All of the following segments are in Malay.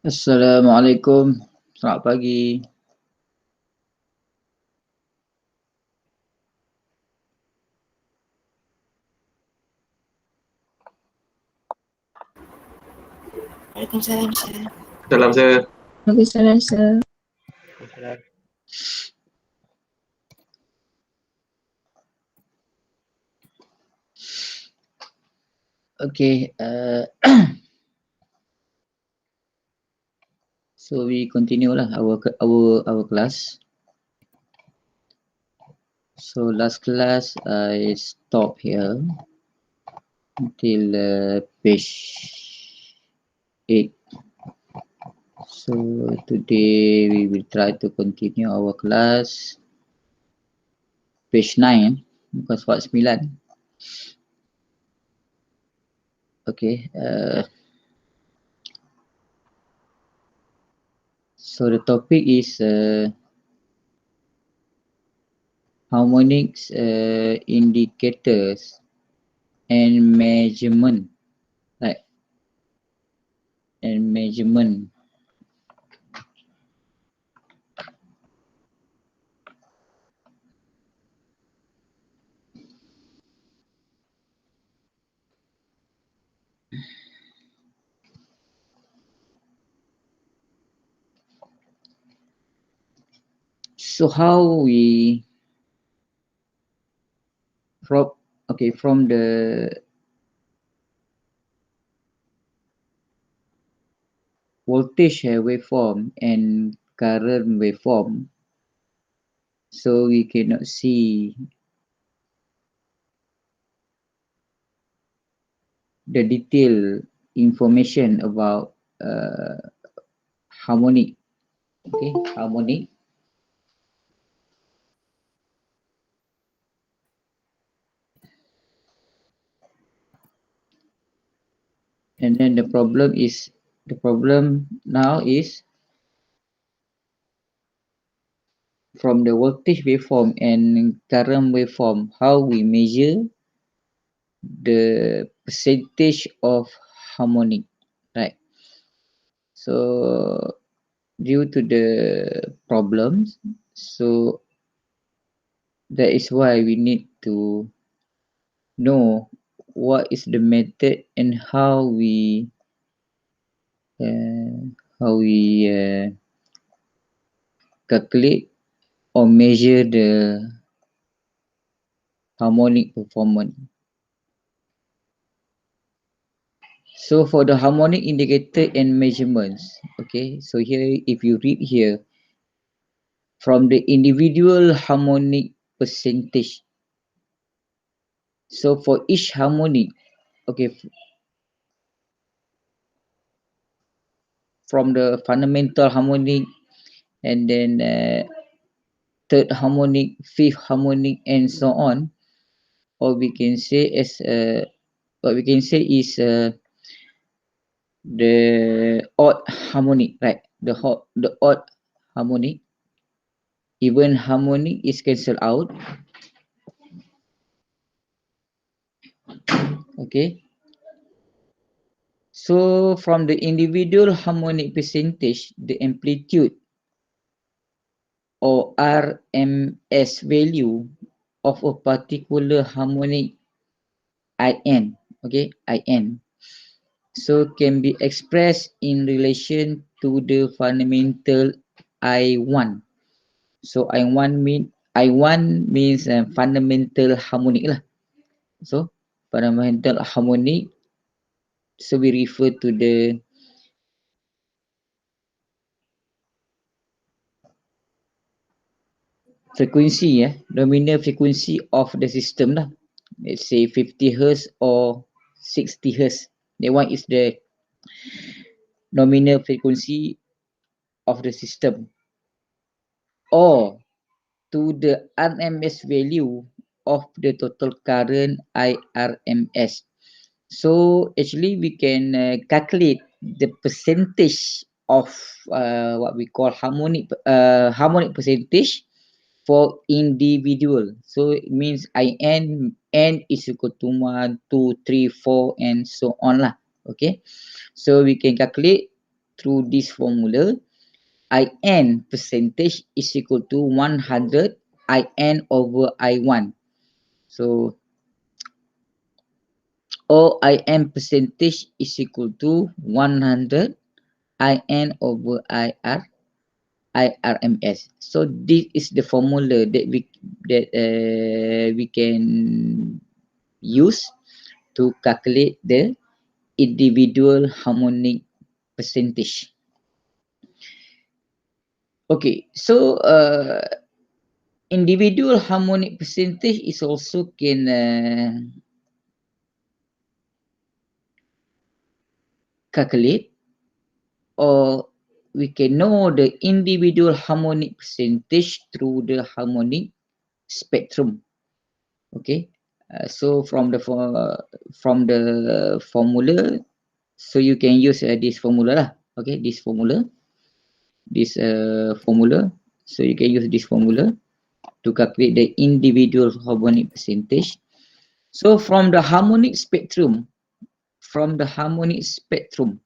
Assalamualaikum. Selamat pagi. Waalaikumsalam, Sir. Salam, Sir. Waalaikumsalam, Sir. Okay. So we continue lah our class. So last class I stop here until page 8. So today we will try to continue our class page 9 bukan surat 9. Okay. So the topic is harmonics indicators and measurement, right? And measurement. So how we from the voltage waveform and current waveform, so we cannot see the detailed information about harmonic. Okay, harmonic. And then the problem now is from the voltage waveform and current waveform, how we measure the percentage of harmonic, right? So due to the problems, so that is why we need to know what is the method and how we calculate or measure the harmonic performance. So for the harmonic indicator and measurements, okay, so here if you read here, from the individual harmonic percentage. So for each harmonic, okay, from the fundamental harmonic and then third harmonic, fifth harmonic, and so on, or we can say as what we can say is the odd harmonic, right? The odd harmonic, even harmonic is cancelled out. Okay. So from the individual harmonic percentage, the amplitude or RMS value of a particular harmonic IN, okay, IN. So can be expressed in relation to the fundamental I1. So I1 means fundamental harmonic lah. So fundamental harmonic. So we refer to the frequency, nominal frequency of the system lah. Let's say 50 Hz or 60 Hz. That one is the nominal frequency of the system. Or to the RMS value of the total current IRMS. So actually we can calculate the percentage of what we call harmonic percentage for individual. So it means n is equal to 1, 2, 3, 4 and so on lah. Okay. So we can calculate through this formula, In percentage is equal to 100 In over I1. So OIM percentage is equal to 100 In over IRMS. So this is the formula that we can use to calculate the individual harmonic percentage. Okay, so individual harmonic percentage is also can calculate, or we can know the individual harmonic percentage through the harmonic spectrum. Okay, so from the formula, so you can use this formula lah. Okay, this formula. So you can use this formula to calculate the individual harmonic percentage. So from the harmonic spectrum, harmonic spectrum,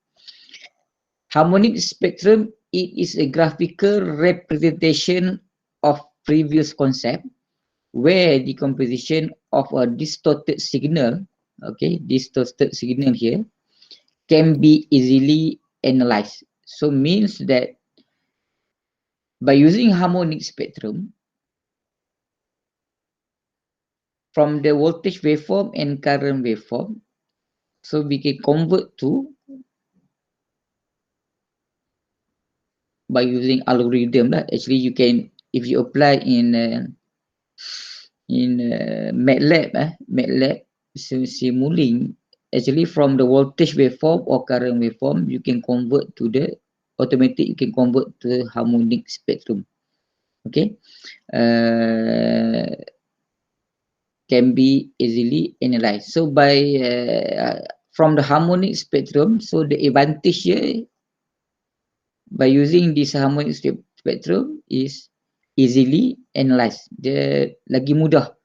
it is a graphical representation of previous concept where the composition of a distorted signal, okay, distorted signal here, can be easily analyzed. So means that by using harmonic spectrum, from the voltage waveform and current waveform, so we can convert to, by using algorithm lah. Actually, you can, if you apply in MATLAB simulating, actually from the voltage waveform or current waveform, you can convert to the automatic. You can convert to harmonic spectrum. Okay, can be easily analyzed. So by from the harmonic spectrum, so the advantage here by using this harmonic spectrum is easily analyzed. Dia lagi mudah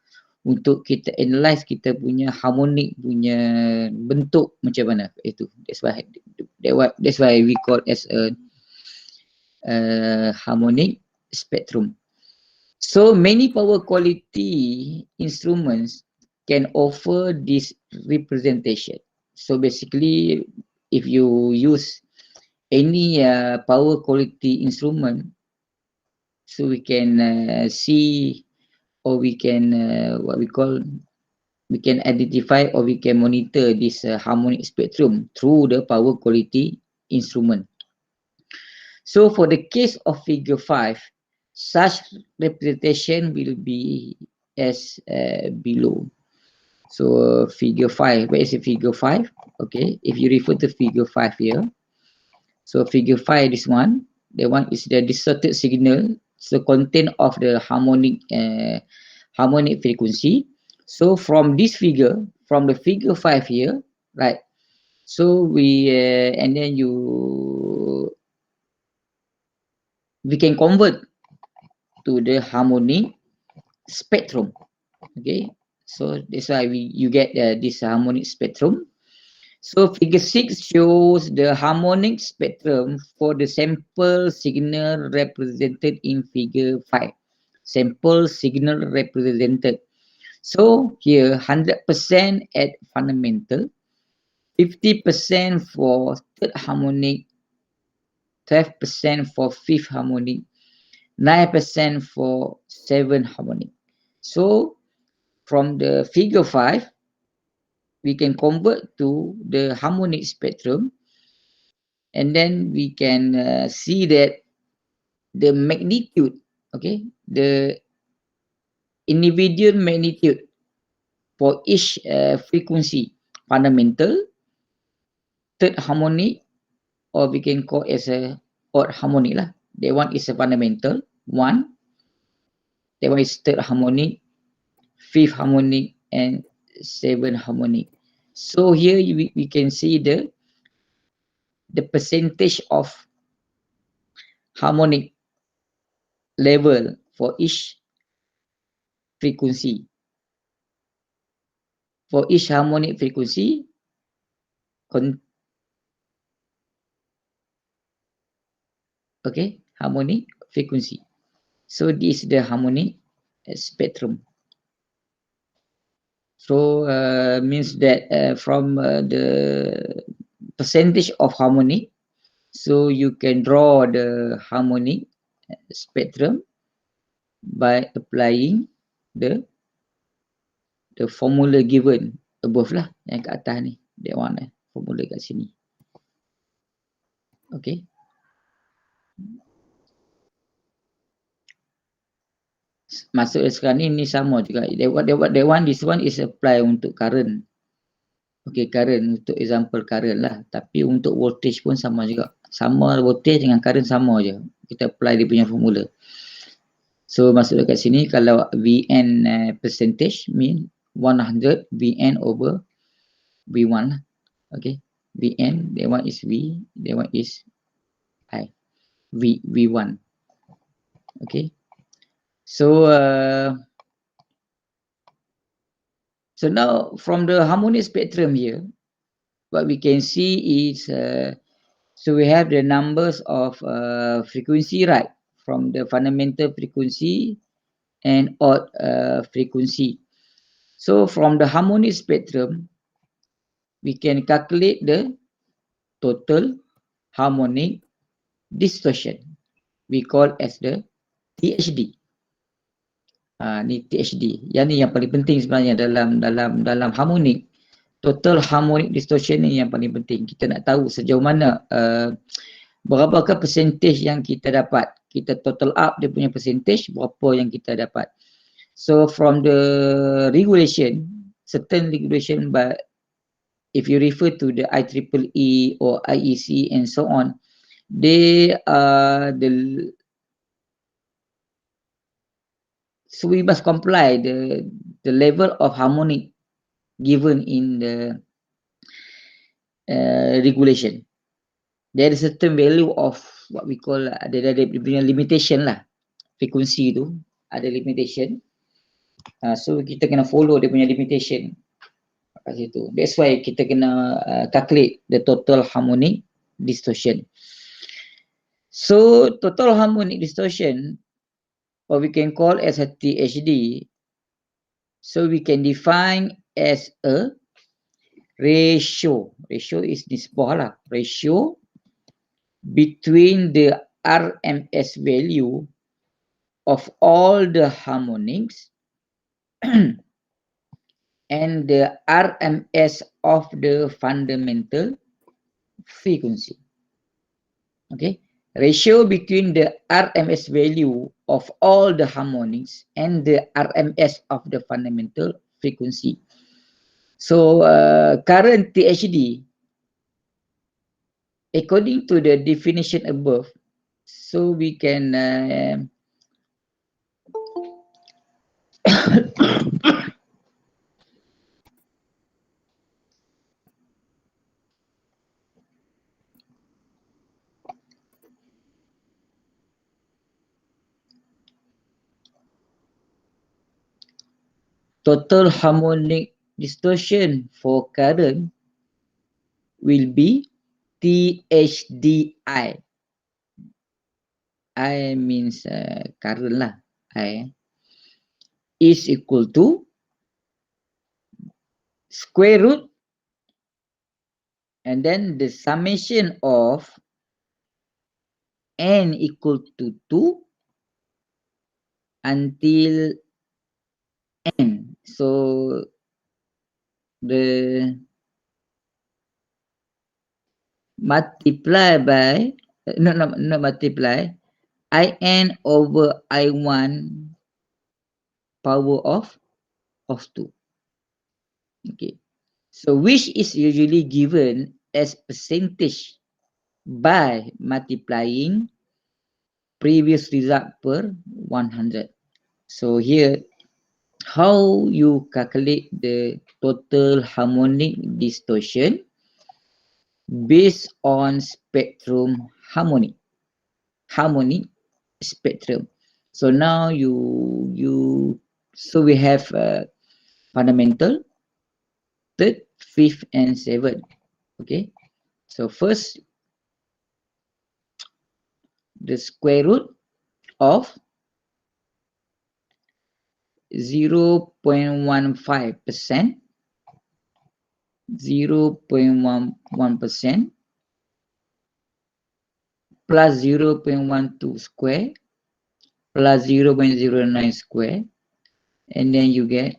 untuk kita analyze kita punya harmonic punya bentuk macam mana. Itu that's why we call as a harmonic spectrum. So many power quality instruments can offer this representation. So basically, if you use any power quality instrument, so we can see, or we can we can identify, or we can monitor this harmonic spectrum through the power quality instrument. So for the case of figure 5, such representation will be as below. So figure 5, where is the figure 5? Okay, if you refer to figure 5 here, so figure 5, this one, the one is the distorted signal, so content of the harmonic frequency. So from this figure, from the figure 5 here, right? So we and then we can convert to the harmonic spectrum. Okay, so that's why you get this harmonic spectrum. So figure 6 shows the harmonic spectrum for the sample signal represented in figure 5. Sample signal represented. So here 100% at fundamental, 50% for third harmonic, 12% for fifth harmonic, 9% for seventh harmonic. So from the figure 5, we can convert to the harmonic spectrum, and then we can see that the magnitude, okay, the individual magnitude for each frequency, fundamental, third harmonic, or we can call as a odd harmonic lah. That one is a fundamental one. That one is third harmonic, fifth harmonic, and seventh harmonic. So here we can see the percentage of harmonic level for each frequency. For each harmonic frequency, Okay, harmonic frequency. So this is the harmonic spectrum. So means that from the percentage of harmonic, so you can draw the harmonic spectrum by applying the formula given above lah, yang kat atas ni, that one formula kat sini. Okay. Maksud sekarang ni sama juga. That one, this one is apply untuk current. Okay, current untuk example current lah. Tapi untuk voltage pun sama juga. Sama voltage dengan current sama je. Kita apply dia punya formula. So maksud dekat sini kalau Vn percentage mean 100 Vn over V1 lah. Okay. Vn, that one is V, that one is I. V1. Okay. So so now from the harmonic spectrum here, what we can see is so we have the numbers of frequency, right? From the fundamental frequency and odd frequency. So from the harmonic spectrum, we can calculate the total harmonic distortion. We call as the THD. Ni THD. Yang ni yang paling penting sebenarnya dalam harmonic. Total harmonic distortion ni yang paling penting. Kita nak tahu sejauh mana berapakah percentage yang kita dapat. Kita total up dia punya percentage, berapa yang kita dapat. So from the regulation, certain regulation, but if you refer to the IEEE or IEC and so on, they are so we must comply the level of harmonic given in the regulation. There is a certain value of what we call ada limitation lah. Frekuensi tu ada limitation. So kita kena follow dia punya limitation kat situ. That's why kita kena calculate the total harmonic distortion. So total harmonic distortion, or we can call as a THD. So we can define as a ratio. Ratio is nisbah lah. Ratio between the RMS value of all the harmonics and the RMS of the fundamental frequency. Okay, ratio between the RMS value of all the harmonics and the RMS of the fundamental frequency. So current THD, according to the definition above, so we can total harmonic distortion for current will be THDI. I means current lah. I is equal to square root and then the summation of n equal to 2 until n. So the multiply by not multiply in over I1 power of 2. Okay, so which is usually given as percentage by multiplying previous result per 100. So here, how you calculate the total harmonic distortion based on spectrum harmonic spectrum. So now so we have fundamental, third, fifth, and seventh. Okay, so first the square root of 0.15%, 0.11% plus 0.12 square plus 0.09 square, and then you get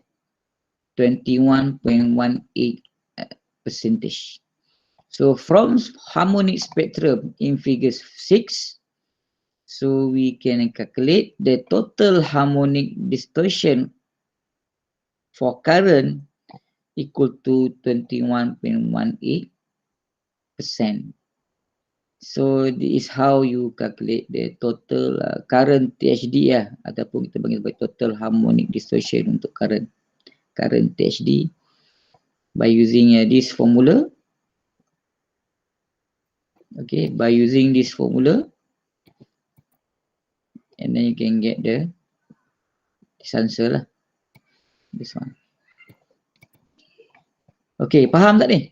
21.18 percentage. So from harmonic spectrum in figure 6, so we can calculate the total harmonic distortion for current equal to 21.18%. So this is how you calculate the total current THD ataupun kita panggil sebagai total harmonic distortion untuk current THD by using this formula. Okay, by using this formula, and then you can get this answer lah. This one. Okay, faham tak ni?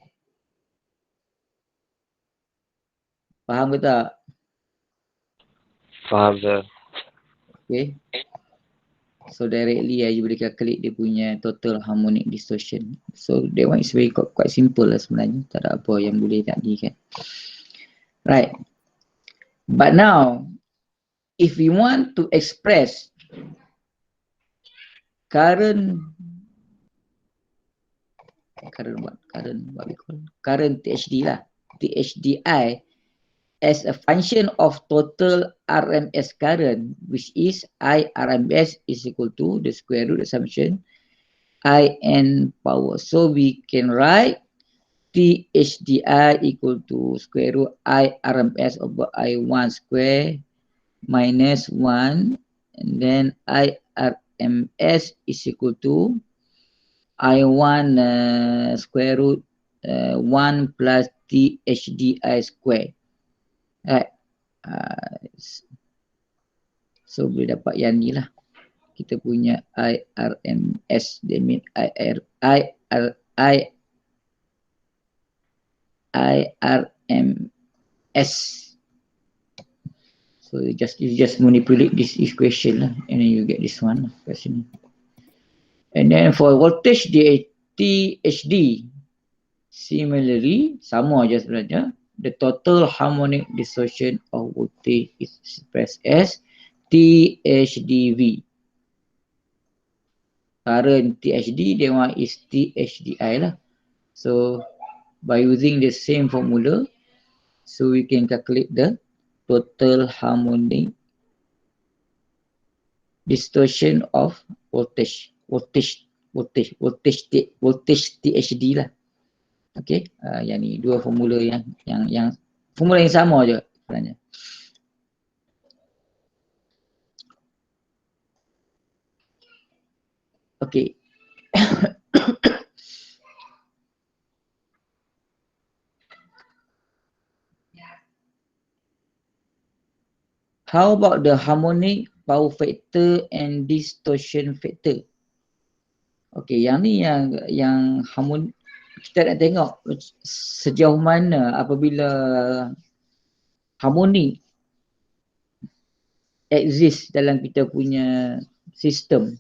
Faham ke tak? Faham sir. Okay. So directly you boleh calculate dia punya total harmonic distortion. So that one is very quite simple lah sebenarnya. Tak ada apa yang boleh nak di kan. Right. But now, if we want to express current THD lah, THDI as a function of total RMS current, which is I RMS is equal to the square root assumption IN power. So we can write THDI equal to square root I RMS over I1 square minus 1, and then I RMS is equal to I1 square root 1 plus THDI square. Right. So boleh dapat yang ni lah. Kita punya IRMS, that mean IRMS. So you just manipulate this equation lah, and then you get this one kat sini. And then for voltage THD, similarly, sama aja sebenarnya. The total harmonic distortion of voltage is expressed as THDV. Current THD, that one is THDI lah. So by using the same formula, so we can calculate the total harmonic distortion of voltage THD lah. Okay, yang ni dua formula yang formula yang sama je sebenarnya. Okay. How about the harmonic power factor and distortion factor? Okay, yang ni yang harmonic, kita nak tengok sejauh mana apabila harmonic exist dalam kita punya sistem,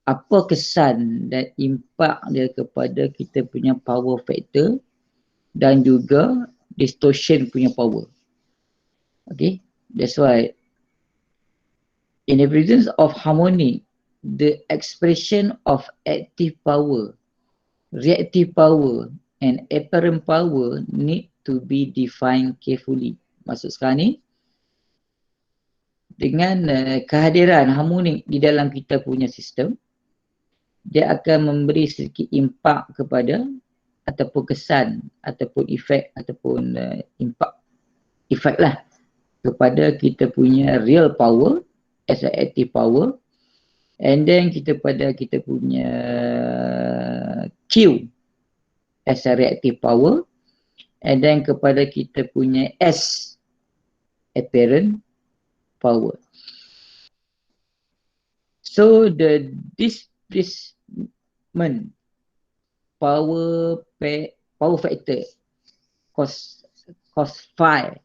apa kesan dan impak dia kepada kita punya power factor dan juga distortion punya power. Okay, that's why in the presence of harmonic, the expression of active power, reactive power and apparent power need to be defined carefully. Maksud sekarang ni, dengan kehadiran harmonik di dalam kita punya sistem, dia akan memberi sedikit impak kepada ataupun kesan ataupun efek ataupun impak efek lah kepada kita punya real power as a active power, and then kita punya Q as a reactive power, and then kepada kita punya S apparent power. So the displacement power factor cos phi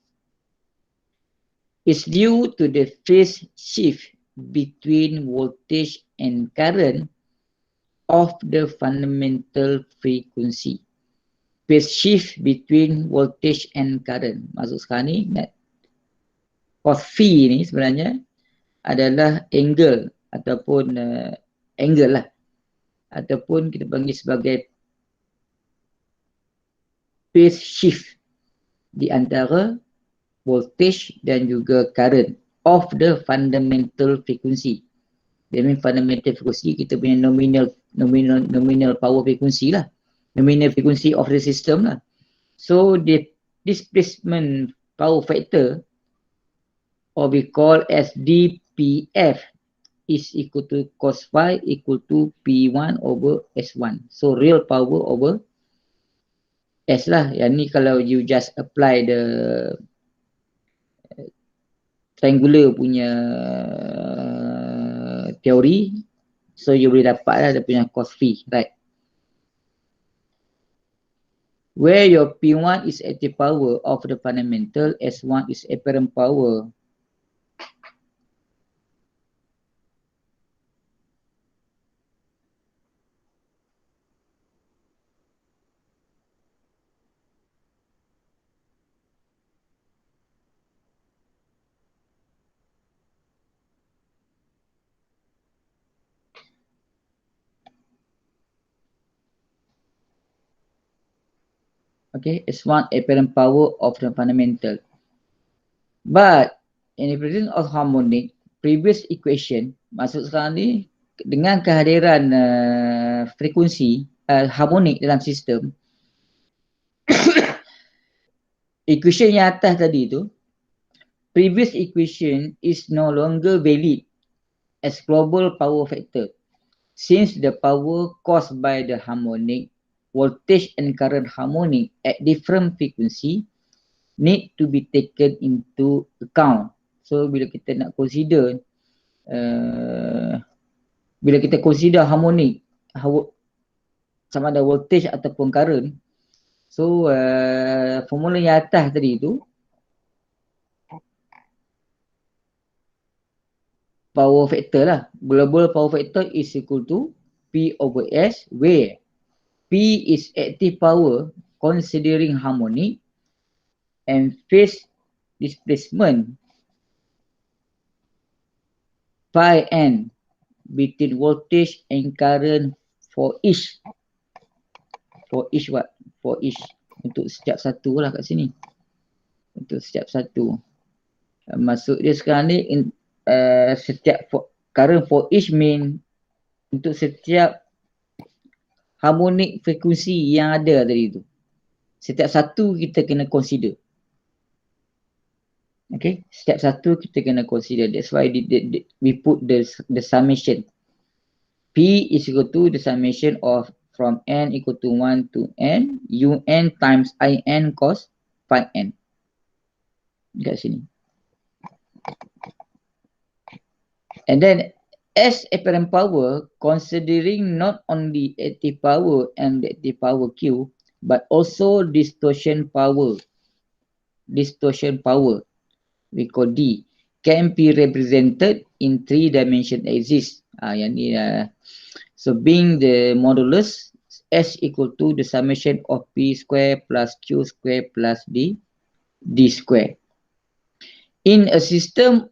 is due to the phase shift between voltage and current of the fundamental frequency. Phase shift between voltage and current. Maksud sekarang ni, cos phi ni sebenarnya adalah angle ataupun angle lah. Ataupun kita panggil sebagai phase shift di antara voltage dan juga current of the fundamental frequency. That means fundamental frequency kita punya nominal power frequency lah. Nominal frequency of the system lah. So the displacement power factor, or we call as dPf, is equal to cos phi equal to P1 over S1. So real power over S lah. Yang ni kalau you just apply the triangular punya teori, so you boleh dapat lah dia punya cos phi, right? Where your P1 is active power of the fundamental, S1 is apparent power. Okay, S1 apparent power of the fundamental. But in the presence of harmonic, previous equation, maksud sekarang ni dengan kehadiran frekuensi harmonik dalam sistem, equation yang atas tadi tu, previous equation is no longer valid as global power factor, since the power caused by the harmonic, voltage and current harmonic at different frequency need to be taken into account. So bila kita nak consider bila kita consider harmonic sama ada voltage ataupun current, so formula yang atas tadi tu, power factor lah, global power factor is equal to P over S, where P is active power considering harmonic and phase displacement phi n between voltage and current for each untuk setiap satu lah kat sini, untuk setiap satu. Maksud dia sekarang ni setiap current for each mean untuk setiap harmonic frekuensi yang ada tadi tu, setiap satu kita kena consider. Okay, setiap satu kita kena consider. That's why we put the summation. P is equal to the summation of from n equal to 1 to n un times in cos phi n. Kat sini. And then as apparent power, considering not only active power and active power Q, but also distortion power. Distortion power, we call D, can be represented in 3-dimension axis. Yang ni so being the modulus S equal to the summation of P square plus Q square plus D square. In a system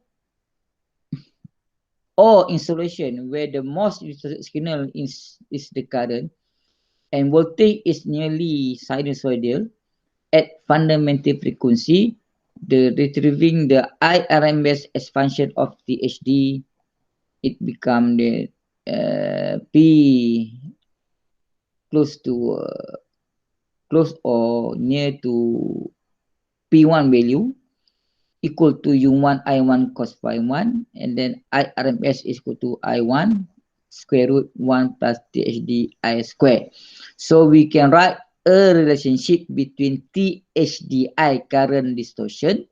or installation where the most distorted signal is the current and voltage is nearly sinusoidal at fundamental frequency, the retrieving the IRMS expansion of the HD, it become the P close or near to P1 value equal to U1 I1 cos phi 1, and then IRMS is equal to I1 square root 1 plus THD I square. So we can write a relationship between THDI current distortion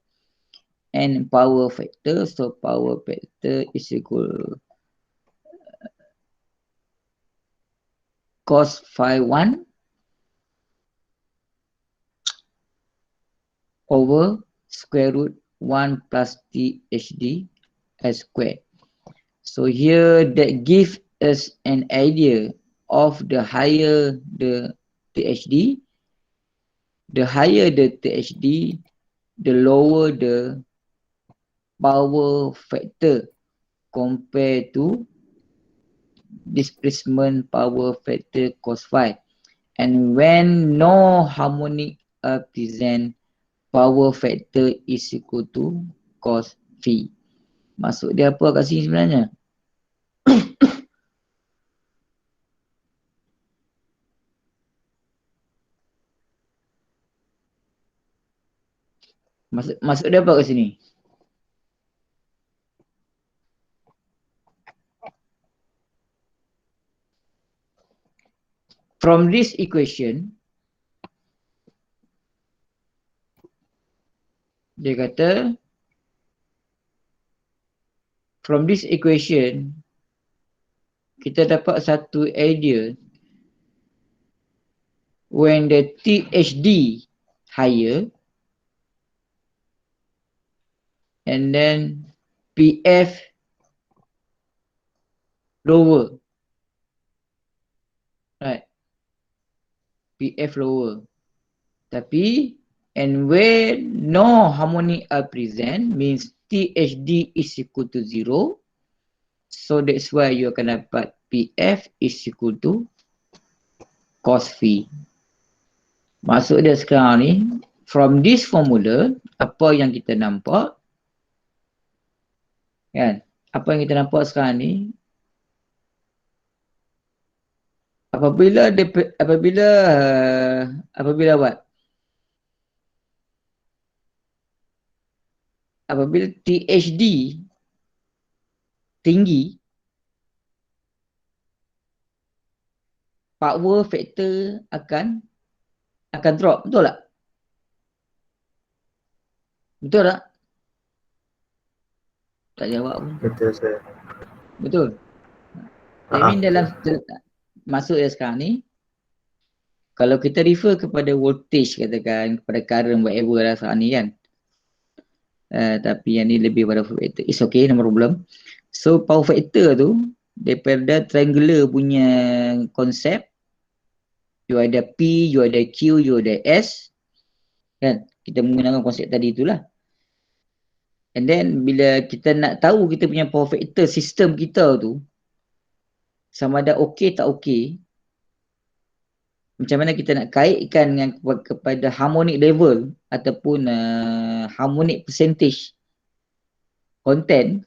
and power factor. So power factor is equal cos phi 1 over square root 1 plus THD S squared. So here that gives us an idea of the higher the THD, the higher the THD, the lower the power factor compared to displacement power factor cos phi. And when no harmonic are present, power factor is equal to cos phi. Maksud dia apa kat sini sebenarnya? Maksud dia apa kat sini? From this equation, dia kata, from this equation, kita dapat satu idea when the THD higher and then PF lower, right? PF lower. Tapi, and when no harmonic are present, means THD is equal to 0. So that's why you akan dapat PF is equal to cos phi. Maksud dia sekarang ni, from this formula, apa yang kita nampak, kan? Apa yang kita nampak sekarang ni, apabila what? Apabila THD tinggi, power factor akan drop, betul tak? Betul tak? Tak jawab pun. Betul, sir. Betul. That mean dalam masuk dia sekarang ni, kalau kita refer kepada voltage katakan, kepada current whatever lah sekarang ni kan. Tapi yang ni lebih pada power factor. It's okay, no problem. So power factor tu, daripada triangular punya konsep, you ada P, you ada Q, you ada S. Kan? Kita menggunakan konsep tadi itulah. And then bila kita nak tahu kita punya power factor sistem kita tu sama ada okey tak okey, macam mana kita nak kaitkan dengan kepada harmonic level ataupun harmonic percentage content.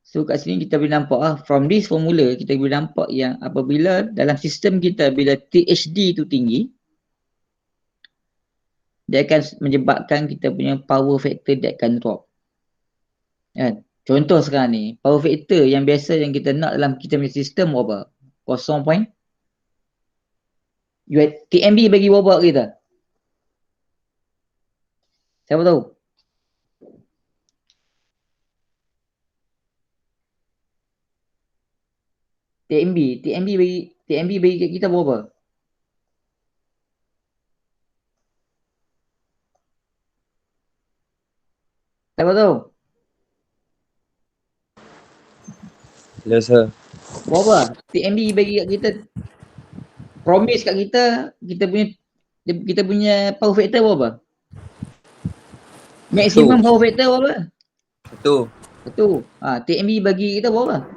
So kat sini kita boleh nampak from this formula kita boleh nampak yang apabila dalam sistem kita bila THD tu tinggi, dia akan menyebabkan kita punya power factor dia akan drop. Kan? Contoh sekarang ni, power factor yang biasa yang kita nak dalam kita punya sistem berapa? 0. TMB bagi berapa kita? Siapa tahu? TMB bagi kat kita berapa? Siapa tahu? Hello, sir. Berapa? TMB bagi kat kita, promise kat kita, kita punya power factor berapa? Maximum power factor berapa? Betul. TMB bagi kita berapa?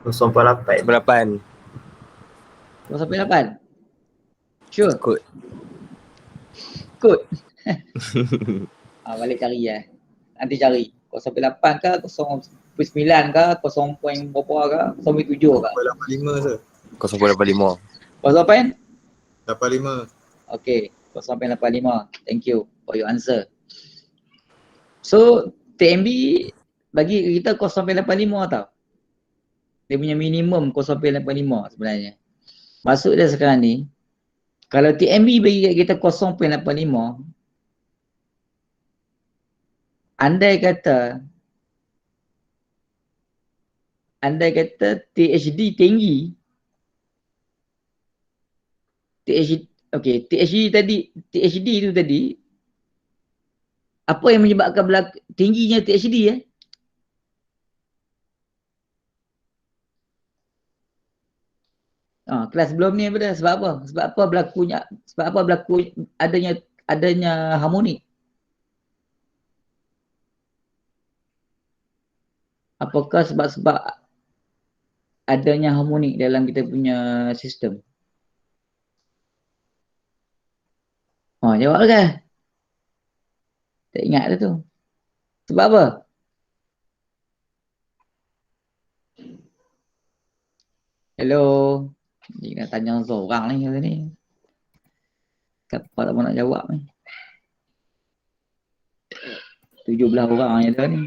0.8. 0.8. Sure. Kod. Balik cari ya. Nanti cari. 0.8 ke, 0.9 ke, 0. berapa ke, 0.7 ke? 0.85, sir. 0.85. 0.85. Okay, 0.85. Thank you for your answer. So, TMB bagi kita 0.85 tau. Dia punya minimum 0.85 sebenarnya. Maksud dia sekarang ni, kalau TMB bagi kita 0.85, andai kata THD tinggi, THD tu tadi Apa yang menyebabkan tingginya THD kelas sebelum ni pada sebab apa? Sebab apa berlaku adanya harmonik? Apakah sebab adanya harmonik dalam kita punya sistem? Jawab kan? Tak ingat dah tu. Sebab apa? Hello. Dia nak tanya seorang ni kata ni. Siapa tak mau nak jawab ni? 17 orang je dah ni.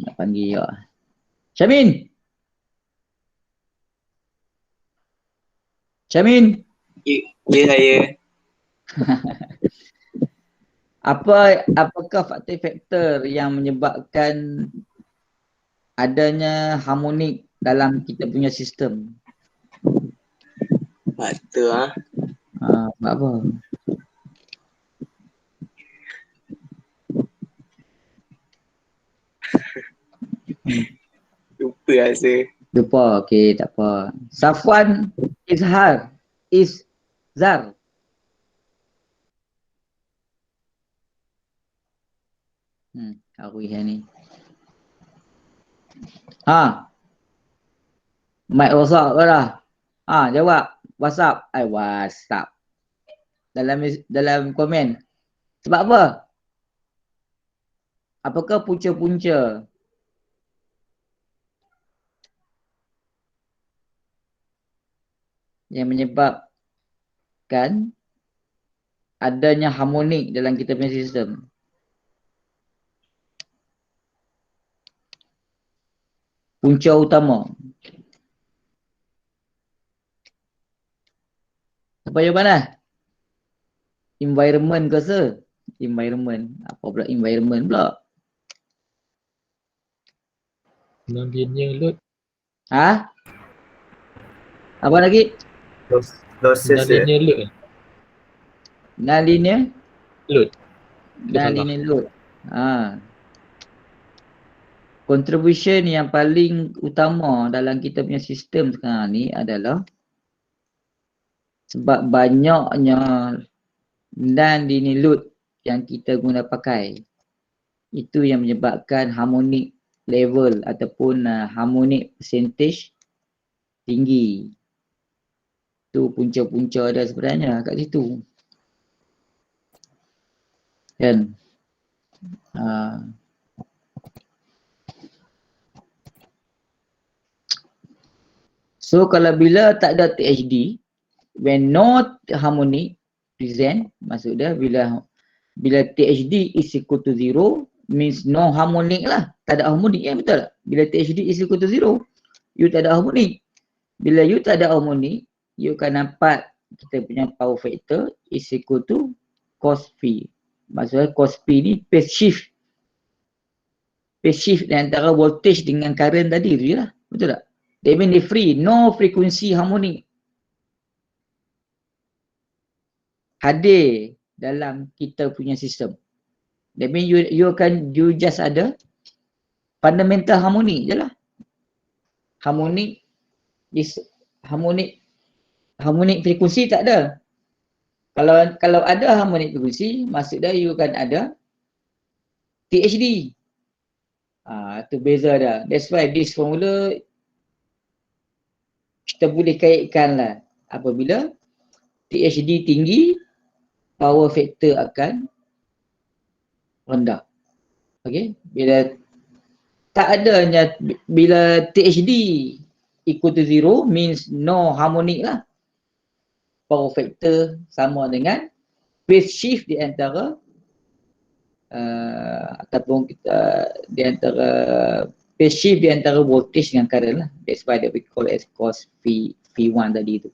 Nak panggil je. Syamin! Syamin! Ya saya. Apakah faktor-faktor yang menyebabkan adanya harmonik dalam kita punya sistem? Faktor Sebab apa? Lupa rasa. Lupa, okey, tak apa. Safwan Izhar Zar. Aku yang ni. Mic rosak ke dah? Jawab. WhatsApp. WhatsApp. Dalam komen. Sebab apa? Apakah punca-punca yang menyebabkan adanya harmonik dalam kita punya sistem? Punca utama. Apa jawapan dah? Environment ke se? Environment. Apa pula environment pula? Non-linear load. Apa lagi? Losses Non-linear load. Non-linear Load. non-linear load. Contribution yang paling utama dalam kita punya sistem sekarang ni adalah sebab banyaknya non-linear load yang kita guna pakai. Itu yang menyebabkan harmonic level ataupun harmonic percentage tinggi. Itu punca-punca dia sebenarnya kat situ. Kan? So kalau bila tak ada THD, when no harmonic present, maksud dia bila THD is equal to 0 means no harmonic lah. Tak ada harmonic, betul tak? Bila THD is equal to 0, you tak ada harmonic. Bila you tak ada harmonic, you akan nampak kita punya power factor is equal to cos phi. Maksudnya cos phi ni phase shift. Phase shift antara voltage dengan current tadi tu je lah. Betul tak? That means they free, no frequency harmonic hadir dalam kita punya sistem. That means you just ada fundamental harmonic je lah. Harmonic frekuensi tak ada. Kalau ada harmonic frekuensi, maksudnya you akan ada THD. Itu beza dah. That's why this formula kita boleh kaitkan lah. Apabila THD tinggi, power factor akan rendah. Okay? Bila THD equal to 0 means no harmonic lah. Power factor sama dengan phase shift di antara ataupun di antara phase shift di antara voltage dengan current lah. That's why we call it as cos P1 tadi tu.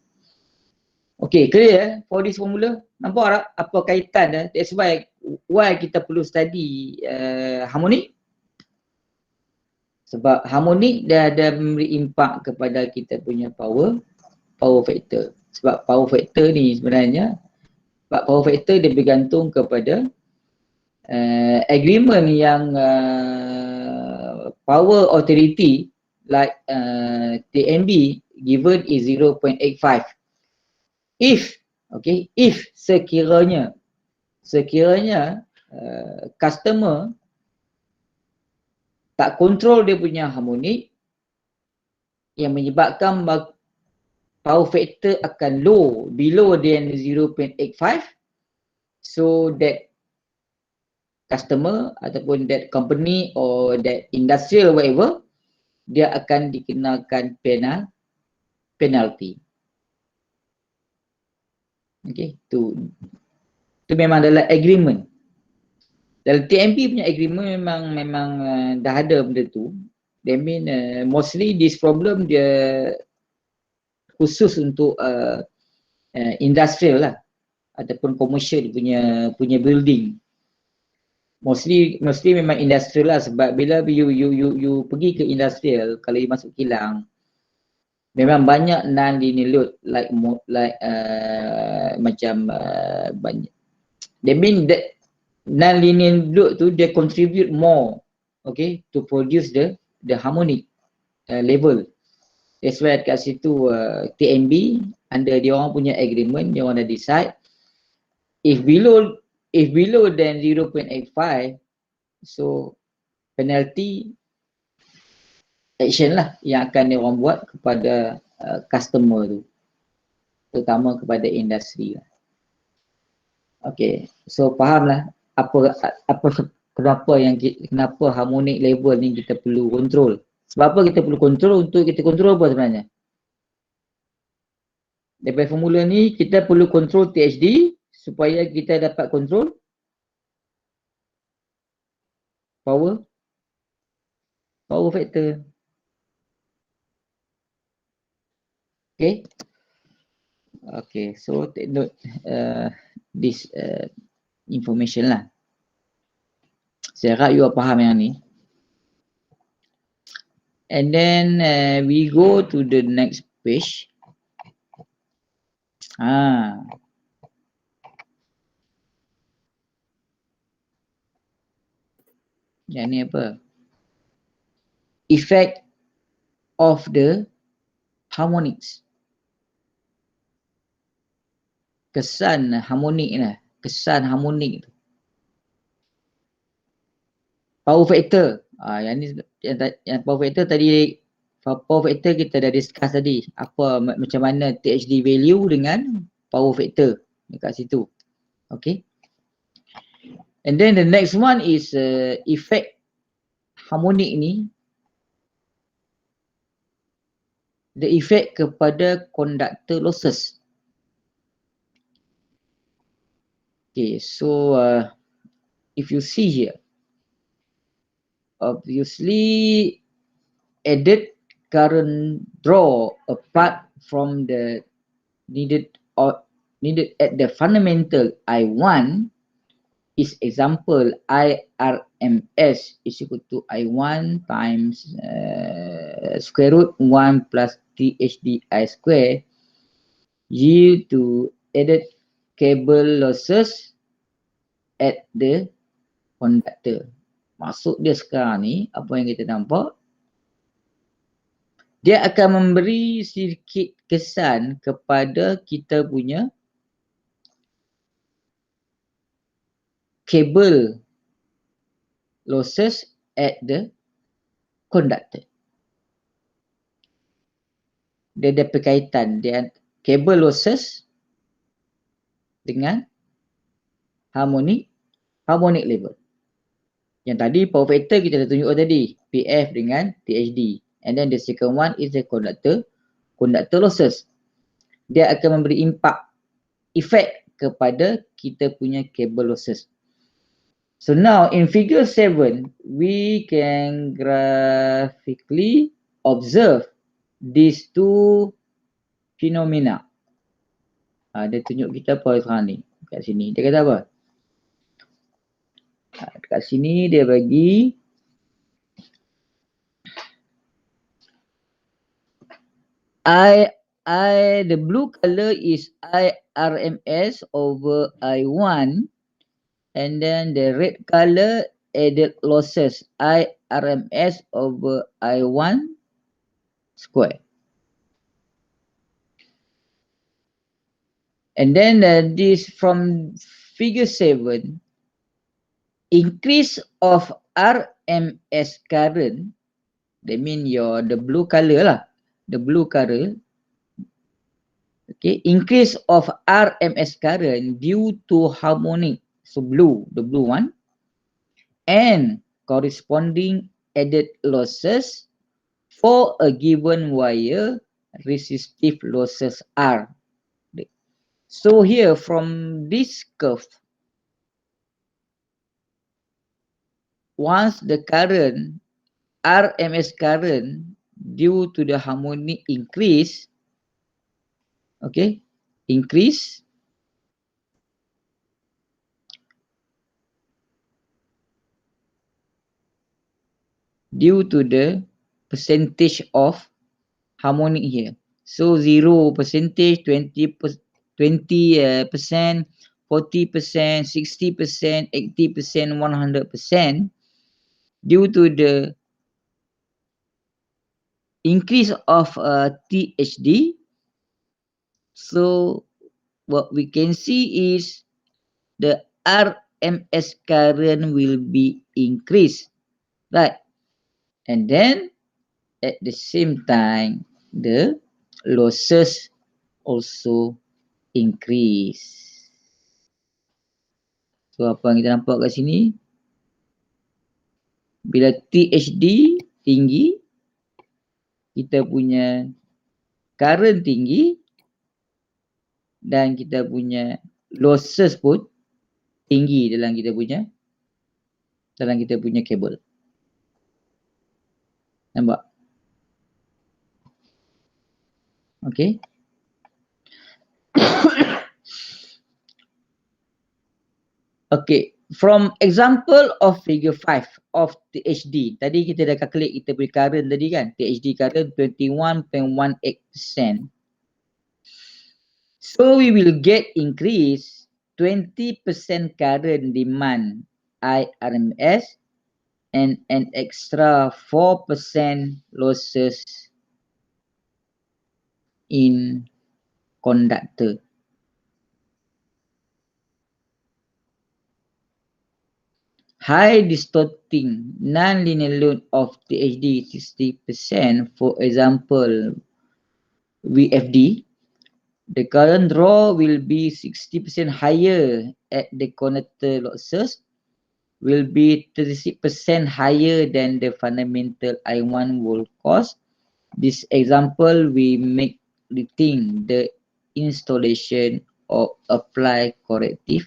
Okay, clear for this formula? Nampak tak apa kaitan dia? That's why kita perlu study harmonic. Sebab harmonic dia ada memberi impak kepada kita punya power factor. Sebab power factor ni sebenarnya Sebab power factor dia bergantung kepada agreement yang power authority like TNB given is 0.85. If sekiranya customer tak kontrol dia punya harmonik yang menyebabkan power factor akan below than 0.85, so that customer ataupun that company or that industrial whatever, dia akan dikenakan penalty. Okay, tu memang dalam agreement. Dalam TMP punya agreement memang dah ada benda tu. That mean mostly this problem dia khusus untuk industrial lah ataupun commercial punya building. Mostly memang industrial lah, sebab bila you pergi ke industrial, kalau you masuk kilang, memang banyak non-linear load macam banyak. That mean that non-linear load tu dia contribute more, okay, to produce the harmonic level. That's why kat situ TNB under dia orang punya agreement, dia orang dah decide if below than 0.85, so penalty action lah yang akan dia orang buat kepada customer tu, terutama kepada industri lah. Okay, so faham lah kenapa harmonic level ni kita perlu kontrol. Sebab apa kita perlu kontrol? Untuk kita kontrol apa sebenarnya? Daripada formula ni kita perlu kontrol THD supaya kita dapat kontrol power factor. Okay. Okay, so take note this information lah. Saya harap you faham yang ni. And then we go to the next page. Yang ni apa? Effect of the harmonics. Kesan harmonik lah. Kesan harmonik tu. Power factor. Yang ni yang power factor tadi, power factor kita dah discuss tadi. Apa macam mana THD value dengan power factor dekat situ. Okay. And then the next one is effect harmonik ni. The effect kepada conductor losses. Okay, so if you see here, obviously added current draw apart from the needed at the fundamental I1 is example IRMS is equal to I1 times square root 1 plus THD I square due to added cable losses at the conductor. Maksud dia sekarang ni, apa yang kita nampak, dia akan memberi sedikit kesan kepada kita punya cable losses at the conductor. Dia ada berkaitan dengan cable losses dengan harmonic level. Yang tadi power factor kita dah tunjuk tadi, PF dengan THD. And then the second one is the conductor losses. Dia akan memberi effect kepada kita punya cable losses. So now in figure 7, we can graphically observe these two phenomena. Dia tunjuk kita apa sekarang ni. Kat sini. Dia kata apa? Dekat sini dia bagi the blue color is IRMS over I1, and then the red color added losses IRMS over I1 square. And then this from figure 7, increase of RMS current, that mean the blue color lah, the blue color. Okay, increase of RMS current due to harmonic, so blue, the blue one, and corresponding added losses for a given wire, resistive losses R. So here from this curve, once the current, RMS current due to the harmonic increase, okay, increase, due to the percentage of harmonic here. So 0%, 20%, 40%, 60%, 80%, 100%, due to the increase of THD. So what we can see is the RMS current will be increased, right? And then at the same time, the losses also increase. So apa yang kita nampak kat sini, bila THD tinggi, kita punya current tinggi dan kita punya losses pun tinggi dalam kita punya kabel. Nampak? Okay. Okay, from example of figure 5 of THD. Tadi kita dah calculate kita punya current tadi kan. THD current 21.18%. So we will get increase 20% current demand IRMS and an extra 4% losses in conductor. High distorting non-linear load of THD 60%, for example, VFD, the current draw will be 60% higher at the connector losses, will be 36% higher than the fundamental I1 volt cost. This example we make rethink the installation or apply corrective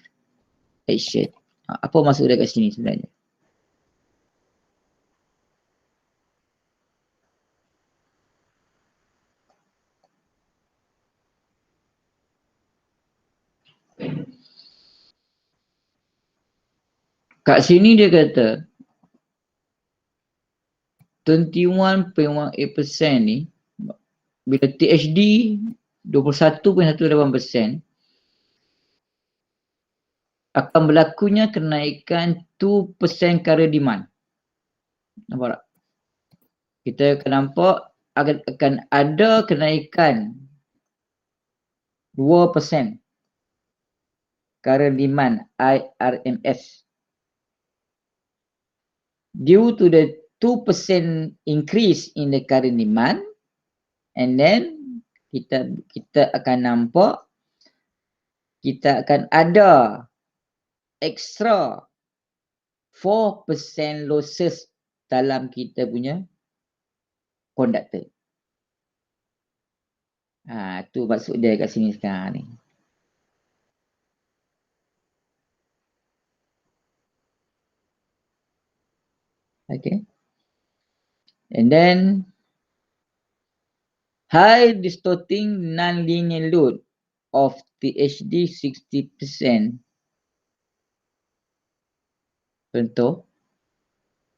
action. Apa maksud dia kat sini sebenarnya? Kat sini dia kata 21.18% ni, bila THD 21.18%, akan berlakunya kenaikan 2% current demand. Nampak tak? Kita akan nampak akan ada kenaikan 2% current demand IRMS due to the 2% increase in the current demand, and then kita akan nampak kita akan ada extra 4% losses dalam kita punya conductor. Tu maksud dia kat sini sekarang ni. Okay. And then high distorting non-linear load of THD 60%. Contoh,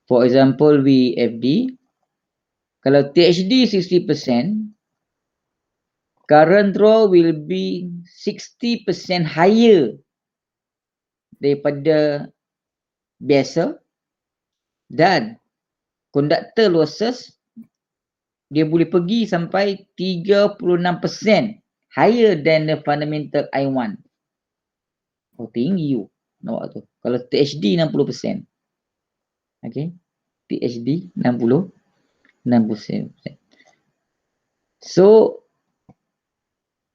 for example VFD, kalau THD 60%, current draw will be 60% higher daripada biasa, dan conductor losses dia boleh pergi sampai 36% higher than the fundamental I1. Oh, tinggi tu nampak tu. Kalau THD 60%. Okay. THD 60%. So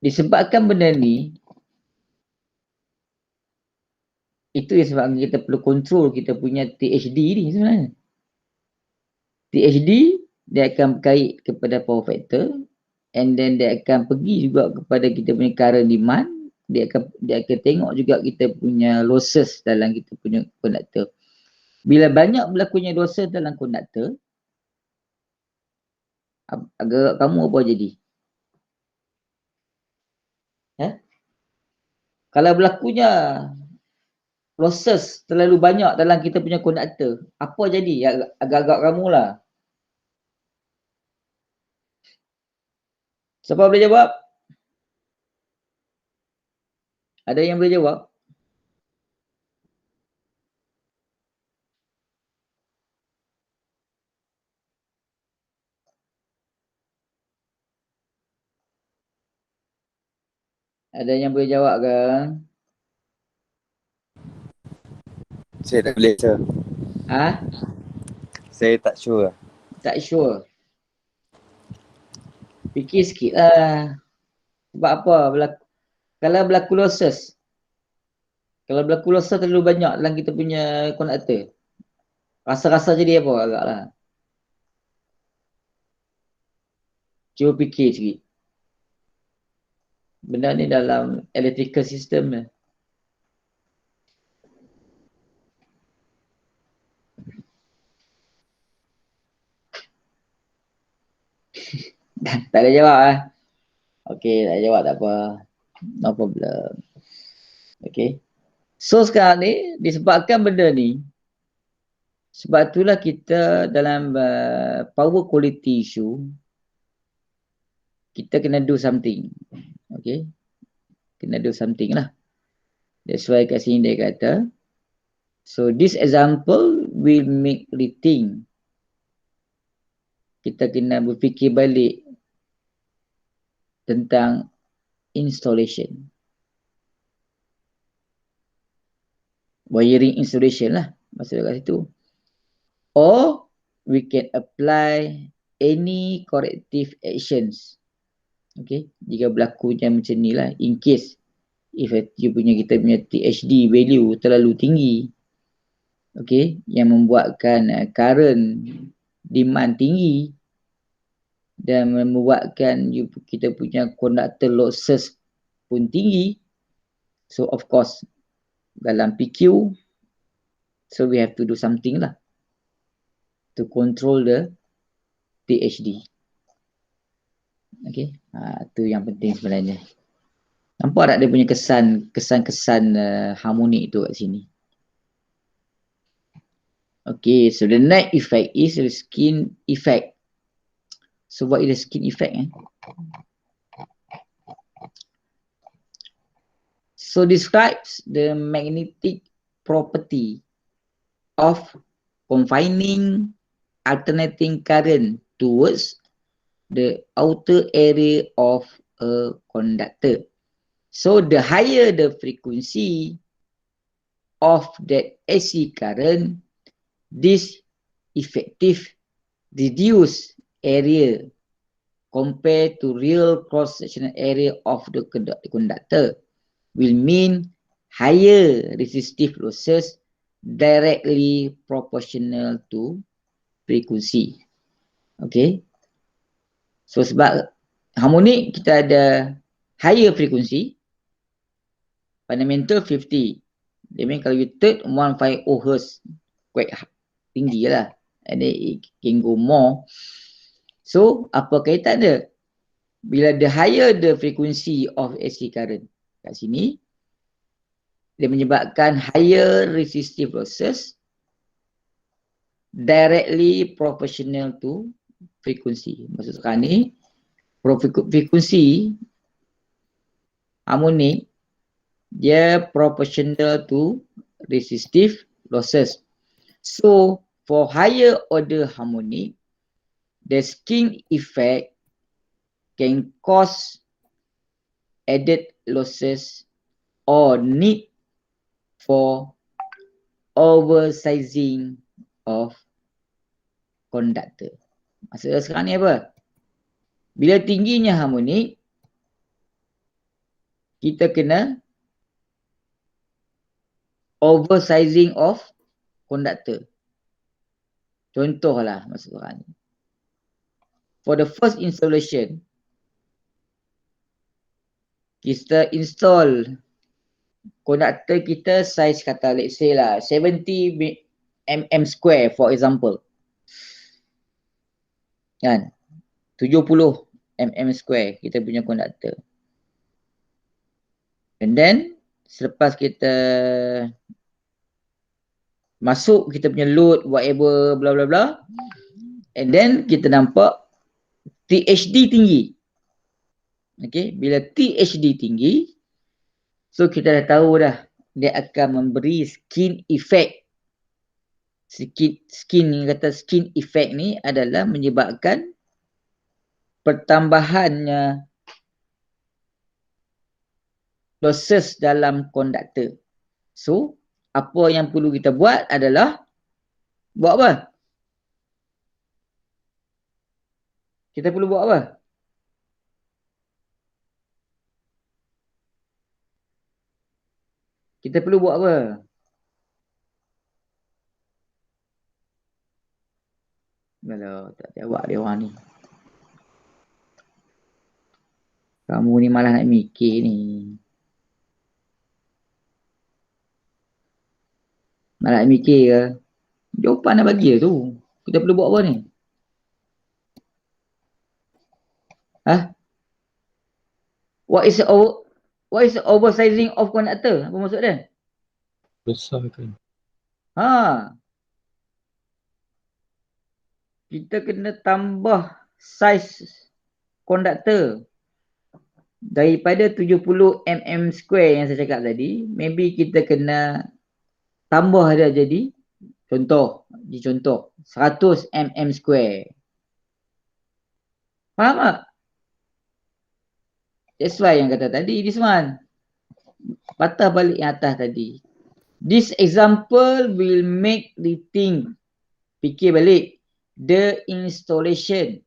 disebabkan benda ni, itu yang sebabkan kita perlu control kita punya THD ni sebenarnya. THD dia akan berkait kepada power factor, and then dia akan pergi juga kepada kita punya current demand. Dia akan tengok juga kita punya losses dalam kita punya conductor. Bila banyak berlakunya losses dalam conductor, agak kamu apa jadi? Kalau berlakunya losses terlalu banyak dalam kita punya conductor, apa jadi? Agak-agak kamu lah. Siapa boleh jawab? Ada yang boleh jawab? Ada yang boleh jawab ke? Saya tak boleh, sir. Saya tak sure. Tak sure. Fikir sikit lah. Sebab apa? Kalau berlaku losses. Kalau berlaku losses terlalu banyak dalam kita punya conductor, rasa-rasa jadi apa agak lah. Cuba fikir sikit. Benda ni dalam electrical system ni. Tak ada jawab lah. Okay, tak ada jawab tak apa. No problem. Okay. So sekarang ni, disebabkan benda ni, sebab itulah kita dalam power quality issue, kita kena do something. Okay. Kena do something lah. That's why kat sini dia kata, so this example will make rethink. Kita kena berfikir balik tentang installation. Wiring installation lah. Maksud kat situ. Or we can apply any corrective actions. Okay. Jika berlakunya macam ni lah. In case if kita punya THD value terlalu tinggi. Okay. Yang membuatkan current demand tinggi. Dan membuatkan kita punya conductor losses pun tinggi. So of course dalam PQ, so we have to do something lah to control the THD. Okay, tu yang penting sebenarnya. Nampak tak dia punya kesan harmonik tu kat sini. Okay, so the next effect is the skin effect. So what is the skin effect? So describes the magnetic property of confining alternating current towards the outer area of a conductor. So the higher the frequency of that AC current, this effective reduce area compared to real cross-sectional area of the conductor will mean higher resistive losses directly proportional to frequency. Okay. So sebab harmonik kita ada higher frequency, fundamental 50. That means kalau you third 150 Hz, quite tinggi lah. And then it can go more. So apa kaitan dia? Bila the higher the frequency of AC current kat sini, dia menyebabkan higher resistive losses directly proportional to frequency. Maksud sekarang ni, frekuensi harmonic, dia proportional to resistive losses. So for higher order harmonic, the skin effect can cause added losses or need for oversizing of conductor. Maksudnya sekarang ni apa? Bila tingginya harmonik, kita kena oversizing of conductor. Contohlah maksud sekarang ni. For the first installation, kita install conductor kita size kata let's say lah 70 mm square for example. Kan? 70 mm square kita punya conductor. And then selepas kita masuk kita punya load whatever bla bla bla, and then kita nampak THD tinggi. Okay, bila THD tinggi, so kita dah tahu dah dia akan memberi skin effect. Skin yang kata skin effect ni adalah menyebabkan pertambahannya losses dalam conductor. So apa yang perlu kita buat adalah buat apa? Kita perlu buat apa? Kita perlu buat apa? Kalau tak jawab dia orang ni. Kamu ni malah nak mikir ni. Malah nak mikir ke? Jawapan dah bagi tu. Kita perlu buat apa ni? Ha? What is the oversizing of conductor? Apa maksud dia? Besarkan. Ha. Kita kena tambah size conductor daripada 70 mm square yang saya cakap tadi. Maybe kita kena tambah dia jadi contoh 100 mm square. Faham tak? That's why yang kata tadi this one. Patah balik yang atas tadi. This example will make rethink. Fikir balik the installation.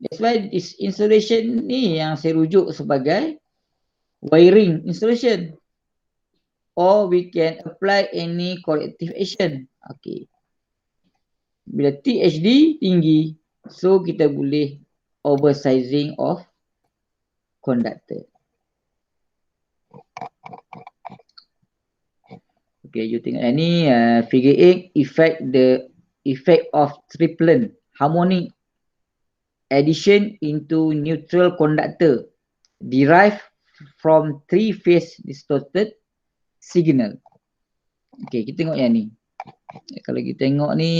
That's why this installation ni yang saya rujuk sebagai wiring installation. Or we can apply any corrective action. Okay. Bila THD tinggi, so kita boleh oversizing of conductor. Okay, you tengok ni figure 8 effect of triplet harmonic addition into neutral conductor derived from three-phase distorted signal. Okay, kita tengok yang ni. Kalau kita tengok ni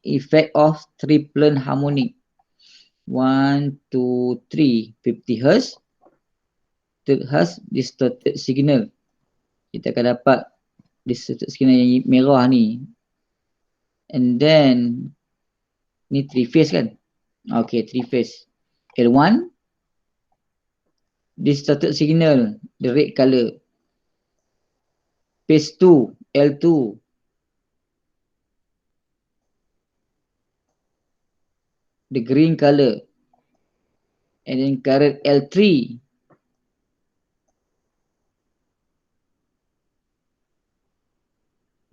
effect of triplet harmonic 1, 2, 3 50 Hz, third Hz distorted signal. Kita akan dapat distorted signal yang merah ni. And then ni 3 phase kan? Okay, 3 phase. L1 distorted signal, the red color. Phase 2, L2 the green color. And then current L3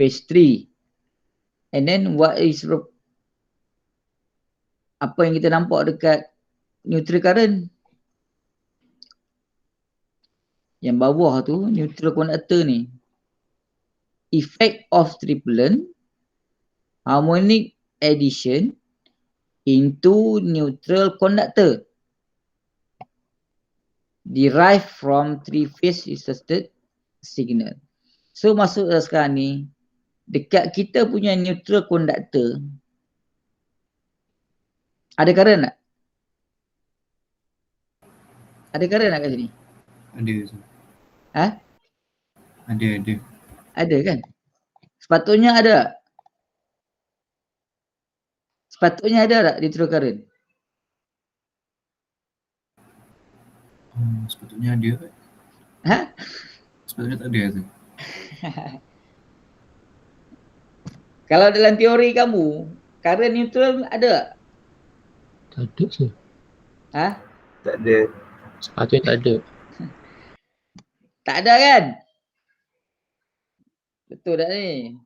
phase 3. And then what is apa yang kita nampak dekat neutral current? Yang bawah tu neutral conductor ni. Effect of triplet harmonic addition into neutral conductor derived from three-phase distorted signal. So masuk sekarang ni, dekat kita punya neutral conductor, ada current tak? Ada current tak kat sini? Ada tu. Ha? Ada. Ada kan? Sepatutnya ada tak? Sepatutnya ada tak neutral current? Sepatutnya ada. Ha? Sepatutnya tak ada tu. Kalau dalam teori kamu, current neutral ada tak? Tak ada je. Ha? Tak ada. Sepatutnya tak ada. Tak ada kan? Betul tak ni?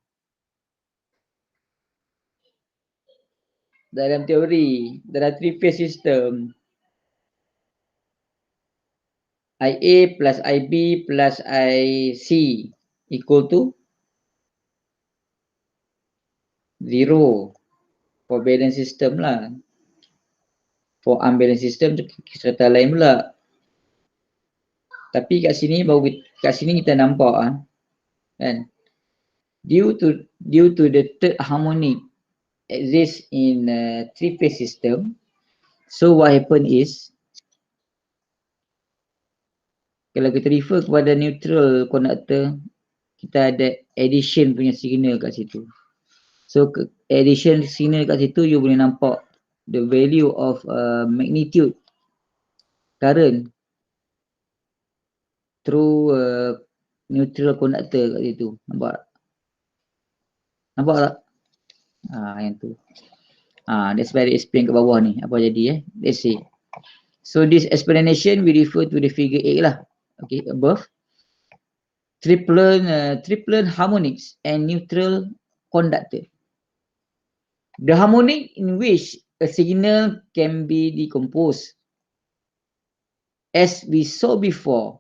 Dalam teori, dalam three phase system, IA plus IB plus IC equal to 0 for balance system lah. For unbalanced system serta lain pula. Tapi kat sini kita nampak kan, due to the third harmonic exists in three phase system. So what happen is, kalau kita refer kepada neutral conductor, kita ada addition punya signal kat situ. So addition signal kat situ, you boleh nampak the value of magnitude current through neutral conductor kat situ. Nampak tak? Yang tu. That's why I explain kat bawah ni apa jadi let's see. So this explanation we refer to the figure 8 lah. Okay, above. Triplet harmonics and neutral conductor. The harmonic in which a signal can be decomposed, as we saw before,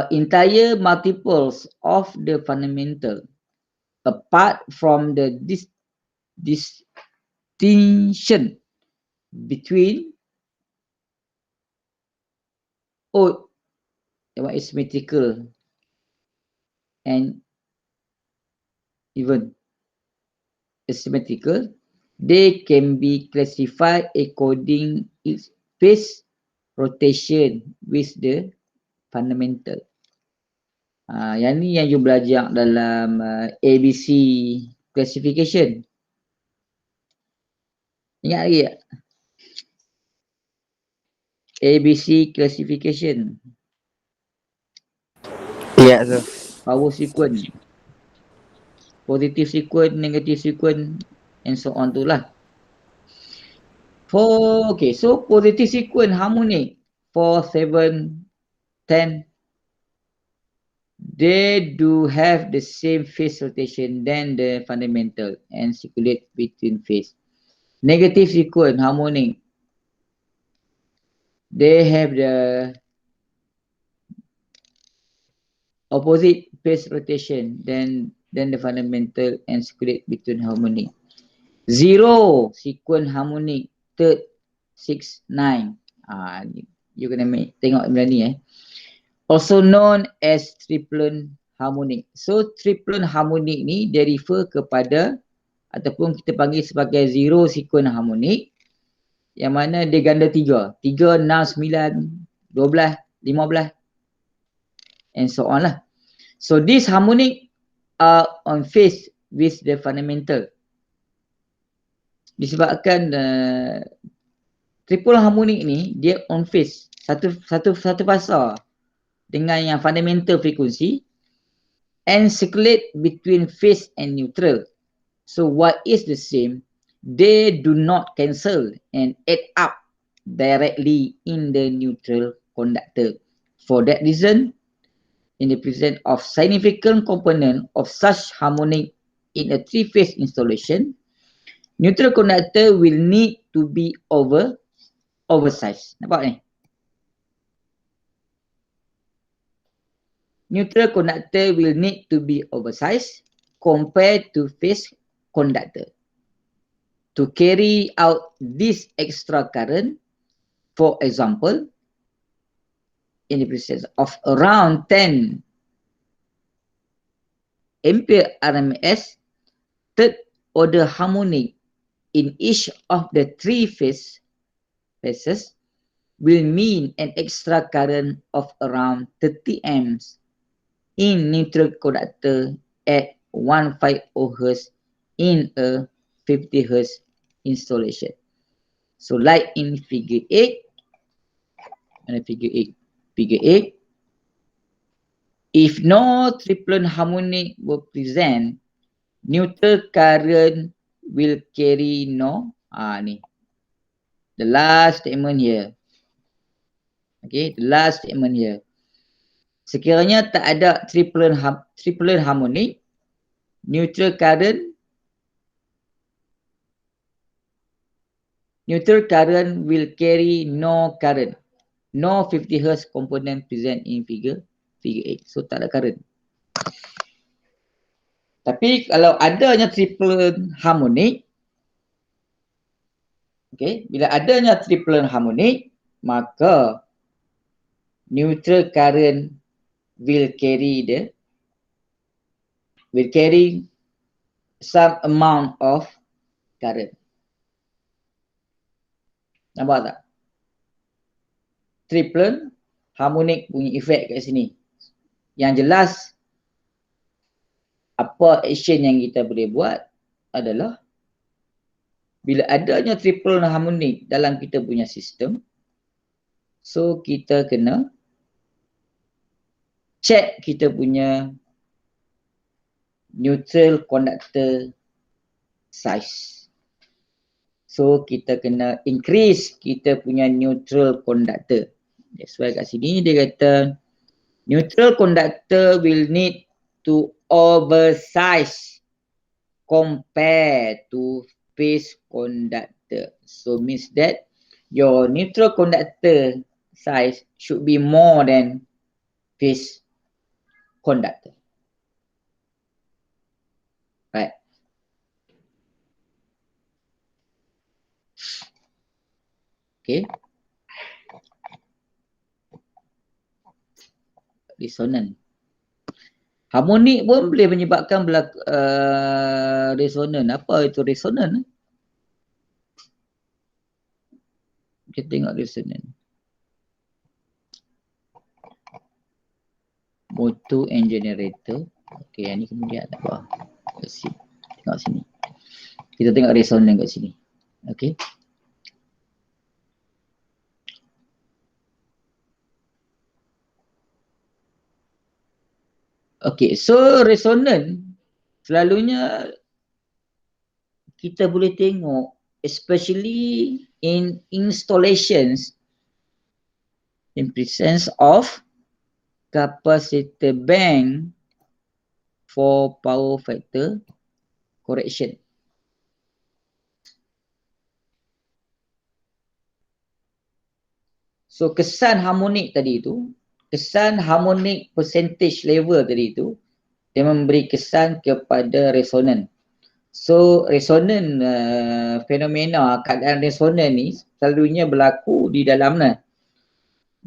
entire multiples of the fundamental, apart from the distinction between odd, what is symmetrical, and even asymmetrical, they can be classified according its phase rotation with the fundamental. Yang ni yang you belajar dalam ABC classification. Ingat lagi tak? ABC classification. Ingat tu. Power sequence. Positive sequence, negative sequence, and so on tu lah. Okay, so positive sequence harmonic 4, 7, 10, they do have the same phase rotation than the fundamental and circulate between phase. Negative sequence harmonic, they have the opposite phase rotation than the fundamental and circulate between harmonic. Zero sequence harmonic, third, 6, 9. You kena tengok benda ni Also known as triplet harmonic. So triplet harmonic ni dia refer kepada ataupun kita panggil sebagai zero sequence harmonic, yang mana dia ganda 3, 6, 9, 12, 15 and so on lah. So this harmonic are on phase with the fundamental. Disebabkan triple harmonic ni dia on phase, satu fasa dengan yang fundamental frequency and circulate between phase and neutral. So what is the same? They do not cancel and add up directly in the neutral conductor. For that reason, in the presence of significant component of such harmonic in a three-phase installation, neutral conductor will need to be oversized. Nampak ni? Neutral conductor will need to be oversized compared to phase conductor to carry out this extra current. For example, in the presence of around 10 ampere RMS, third order harmonic in each of the three phases, will mean an extra current of around 30 amps in neutral conductor at 150 Hz in a 50 Hz installation. So like in figure 8, figure 8, if no triplet harmonic were present, neutral current will carry no, ni, the last statement here. Okay, the last statement here. Sekiranya tak ada triplet harmonic, neutral current will carry no current. No 50 Hz component present in figure 8. So tak ada current. Tapi kalau adanya triplet harmonic, okay, bila adanya triplet harmonic, maka neutral current will carry some amount of current. Nampak tak? Triplet harmonic punya efek kat sini. Yang jelas, apa action yang kita boleh buat adalah bila adanya triplet harmonic dalam kita punya sistem, so kita kena check kita punya neutral conductor size. So kita kena increase kita punya neutral conductor. That's why kat sini dia kata neutral conductor will need to oversize compared to phase conductor. So means that your neutral conductor size should be more than phase conductor. Right. Okay. Resonant. Harmonik pun boleh menyebabkan resonan. Apa itu resonan? Kita tengok resonan. Motor and generator. Okey, yang ni kemudian tak apa. Tengok sini. Kita tengok resonan kat sini. Okey. Okay, so resonan selalunya kita boleh tengok, especially in installations in presence of capacitor bank for power factor correction. So kesan harmonik tadi itu, kesan harmonic percentage level tadi itu, dia memberi kesan kepada resonan. So resonan fenomena keadaan resonan ni selalunya berlaku di dalam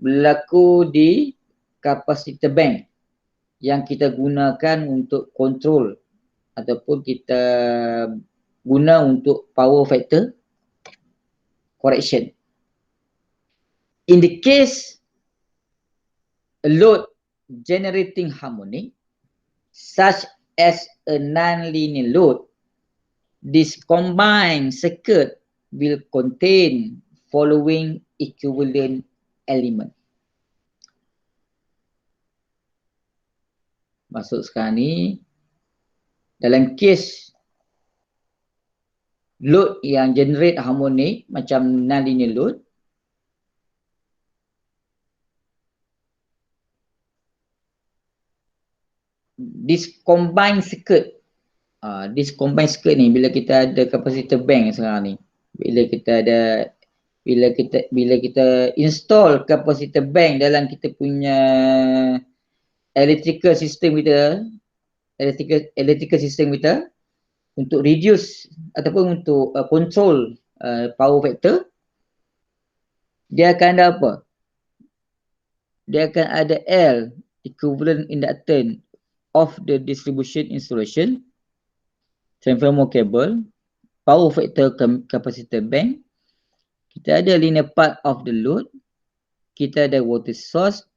berlaku di capacitor bank yang kita gunakan untuk kontrol ataupun kita guna untuk power factor correction. In the case a load generating harmonic, such as a non-linear load, this combined circuit will contain following equivalent element. Maksud sekarang ni, dalam kes load yang generate harmonic macam non-linear load, this combined circuit ni bila kita ada capacitor bank sekarang ni, bila kita install capacitor bank dalam kita punya electrical system kita untuk reduce ataupun untuk control power factor, dia akan ada apa? Dia akan ada L, equivalent inductance of the distribution installation, transformer cable, power factor capacitor bank. Kita ada linear part of the load, kita ada voltage source.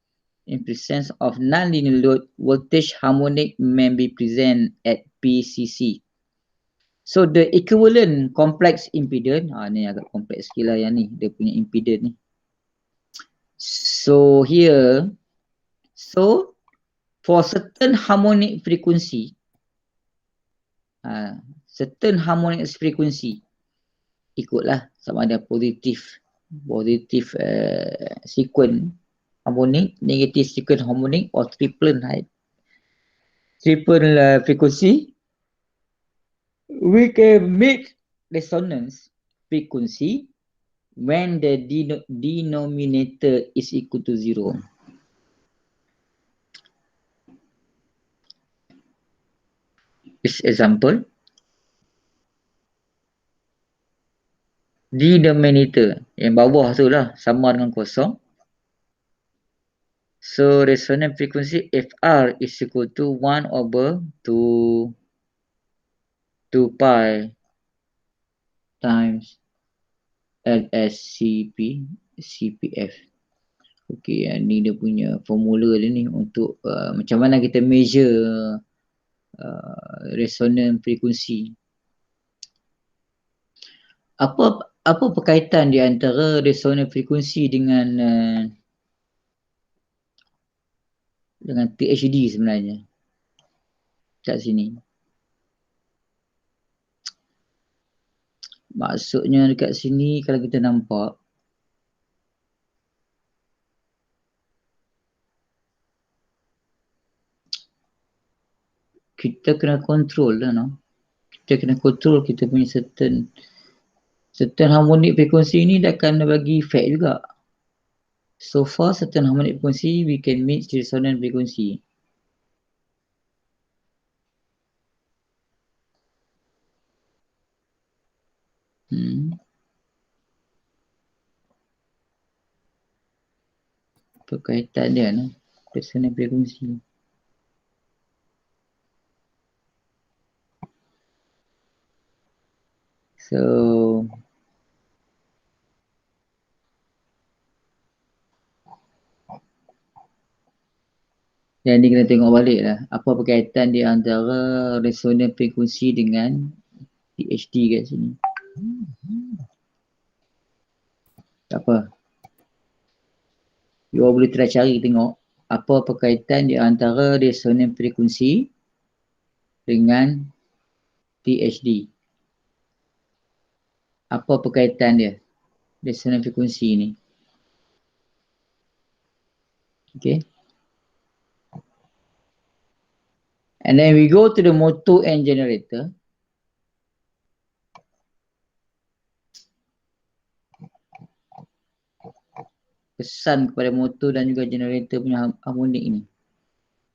In presence of non-linear load, voltage harmonic may be present at PCC. So the equivalent complex impedance, ni agak kompleks sikit lah yang ni, dia punya impedance ni. So here, so for certain harmonic frequency, certain harmonic frequency, ikutlah sama ada positif sequence harmonic, negative sequence harmonic or triple frequency, we can make resonance frequency when the denominator is equal to 0. This example, denominator yang bawah tu lah sama dengan kosong. So resonance frequency Fr is equal to 1 over 2 pi times Cpf. Okey, ni dia punya formula dia ni untuk macam mana kita measure resonance frequency. Apa berkaitan di antara resonance frequency dengan THD sebenarnya kat sini? Maksudnya dekat sini kalau kita nampak, kita kena control lah, no? Kita kena control kita punya certain harmonic frequency ni dia akan bagi effect juga. So far certain harmonic frequency we can meet resonance frequency. Berkaitan dia no? Resonance frequency. So yang ni kena tengok balik lah. Apa berkaitan di antara resonance frequency dengan THD kat sini. Tak apa. You all boleh try cari tengok apa berkaitan di antara resonance frequency dengan THD. Apa berkaitan dia? Resonance frequency ni. Okay. And then we go to the motor and generator. Pesan kepada motor dan juga generator punya harmonic ni.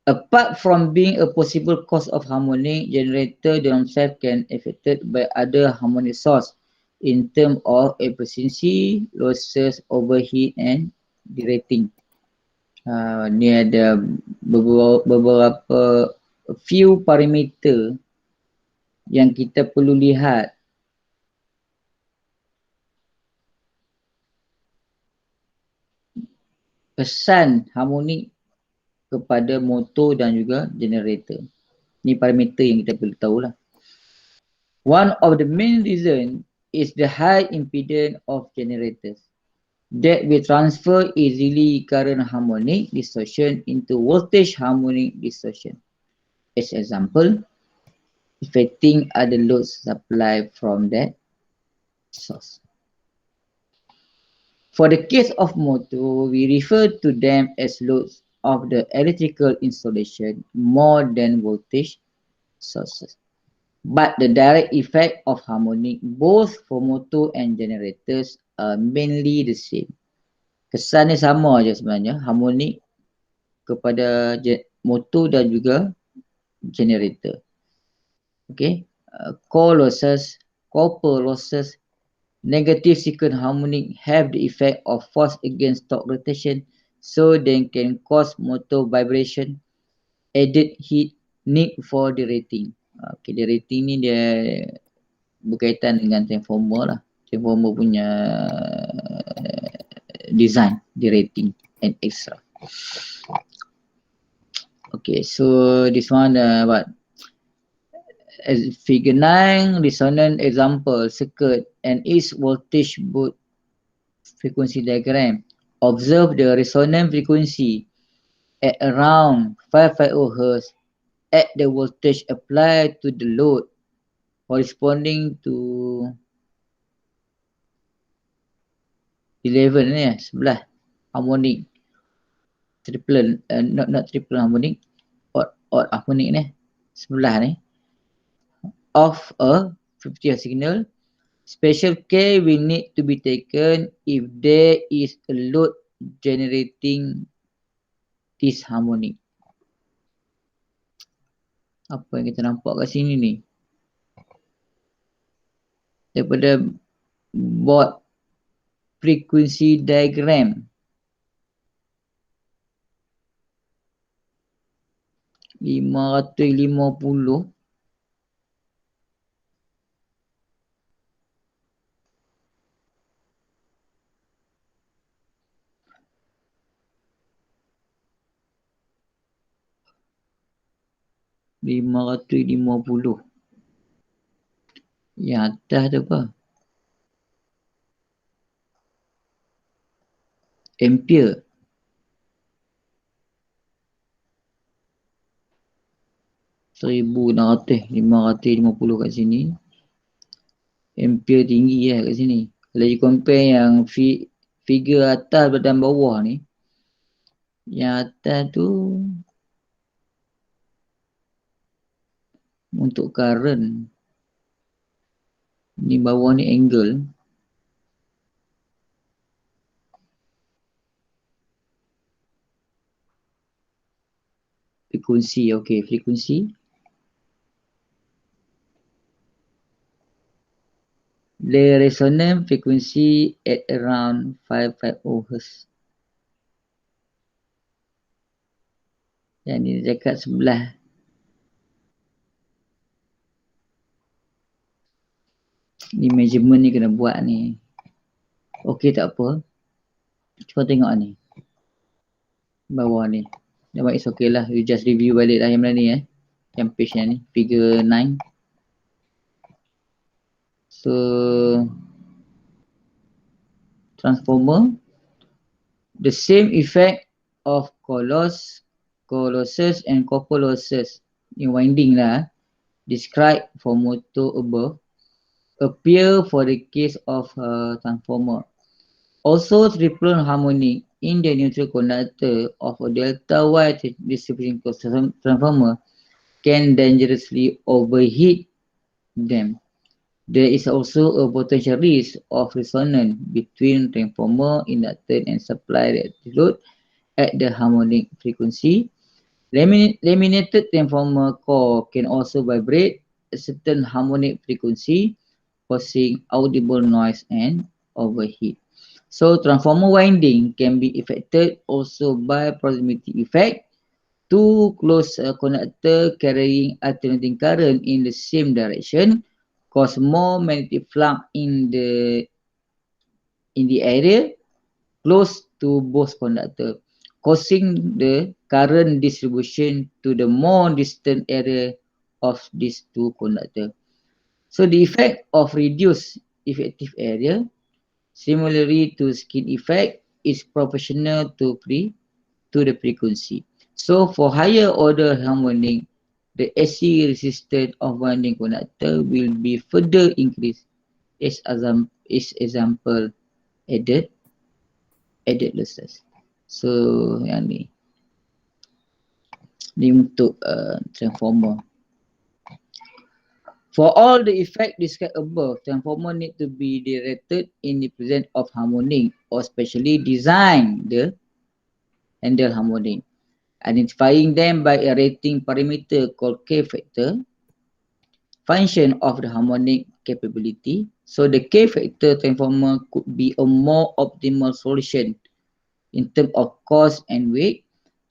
Apart from being a possible cause of harmonic, generator themselves can affected by other harmonic source in terms of efficiency, losses, overheat and derating. Ni ada beberapa few parameter yang kita perlu lihat. Pesan harmonik kepada motor dan juga generator. Ni parameter yang kita perlu tahulah. One of the main reason is the high impedance of generators that will transfer easily current harmonic distortion into voltage harmonic distortion. As example, affecting other loads supply from that source. For the case of motor, we refer to them as loads of the electrical installation more than voltage sources. But the direct effect of harmonic both for motor and generators are mainly the same. Kesannya sama aja sebenarnya, harmonic kepada motor dan juga generator. Okay, core losses, copper losses, negative sequence harmonic have the effect of force against torque rotation, so they can cause motor vibration, added heat, need for derating. Okay, derating ni dia berkaitan dengan transformer lah. Transformer punya design, the rating and extra. Okay, so this one what? As figure 9, resonant example, circuit and its voltage both frequency diagram. Observe the resonant frequency at around 550 Hz at the voltage applied to the load corresponding to 11 ni 11 harmonic triple not triple harmonic, odd harmonic ni 11 ni of a 50 Hz signal. Special care will need to be taken if there is a load generating this harmonic. Apa yang kita nampak kat sini ni? Daripada board frequency diagram 550 550 yang atas tu apa? Ampere. Seribu 550 kat sini. Ampere tinggi kat sini. Kalau you compare yang figure atas dan bawah ni, yang atas tu untuk current, ni bawah ni angle. Frekuensi, okay, frekuensi. The resonant frequency at around 550 Hz. Yang ni dekat sebelah. Ni measurement ni kena buat ni. Okay, tak apa. Cuba tengok ni. Bawah ni. Nampak it's okay lah. You just review balik lah yang mana ni Yang page yang ni. Figure 9. So, transformer. The same effect of losses and copper losses. Ni winding lah. Described for motor above. Appear for the case of transformer. Also, triple harmonic in the neutral conductor of a delta Y distribution transformer can dangerously overheat them. There is also a potential risk of resonance between transformer, inductor and supply load at the harmonic frequency. Laminated transformer core can also vibrate a certain harmonic frequency, causing audible noise and overheat. So transformer winding can be affected also by proximity effect. Two close conductor carrying alternating current in the same direction cause more magnetic flux in the area close to both conductor, causing the current distribution to the more distant area of these two conductors. So the effect of reduced effective area, similarly to skin effect, is proportional to the frequency. So for higher order harmonic, the AC resistance of winding conductor will be further increased as example added losses. So yang ni untuk transformer. For all the effect described above, transformer need to be directed in the presence of harmonic or specially designed the handle harmonic, identifying them by a rating parameter called K factor, function of the harmonic capability. So the K factor transformer could be a more optimal solution in terms of cost and weight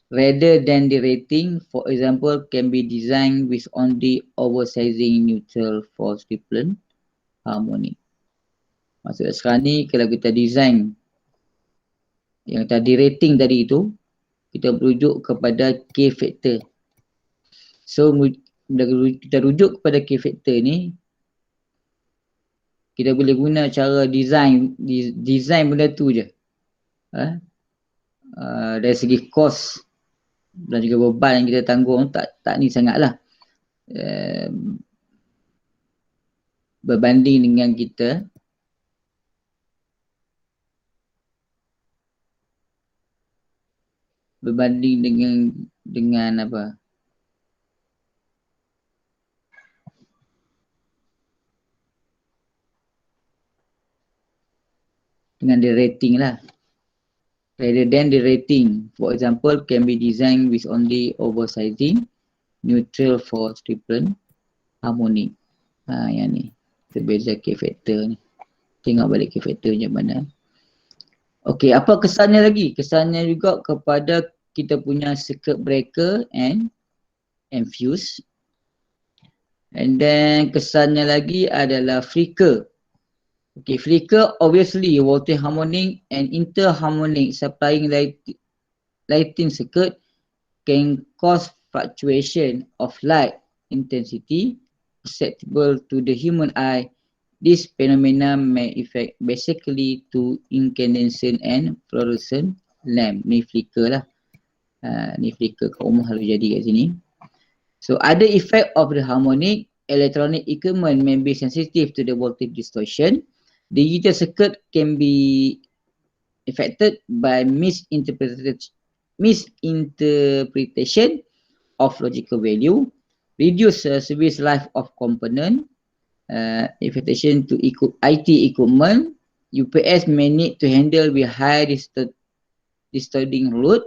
rather than the rating. For example, can be designed with only oversizing neutral force repellent harmonic. Maksudnya sekarang ni kalau kita design Yang tadi rating tadi itu, kita merujuk kepada K factor. So bila kita rujuk kepada K factor ni, kita boleh guna cara design benda tu je. Dari segi kos dan juga beban yang kita tanggung tak ni sangatlah. Berbanding dengan kita dengan apa? Dengan the rating lah. Rather than the rating, for example, can be designed with only oversizing, neutral for triplet, harmonic. Yang ni. Kita beza K factor ni. Tengok balik K factor macam mana. Okey, apa kesannya lagi? Kesannya juga kepada kita punya circuit breaker and fuse. And then kesannya lagi adalah flicker. Okay, flicker obviously voltage harmonic and interharmonic supplying lighting circuit can cause fluctuation of light intensity perceptible to the human eye. This phenomena may affect basically to incandescent and fluorescent lamp. Ni flicker lah. Ni flicker kat rumah selalu jadi kat sini. So other effect of the harmonic electronic equipment may be sensitive to the voltage distortion. Digital circuit can be affected by misinterpretation of logical value, reduce service life of component, affectation to IT equipment. UPS may need to handle with high distorting load.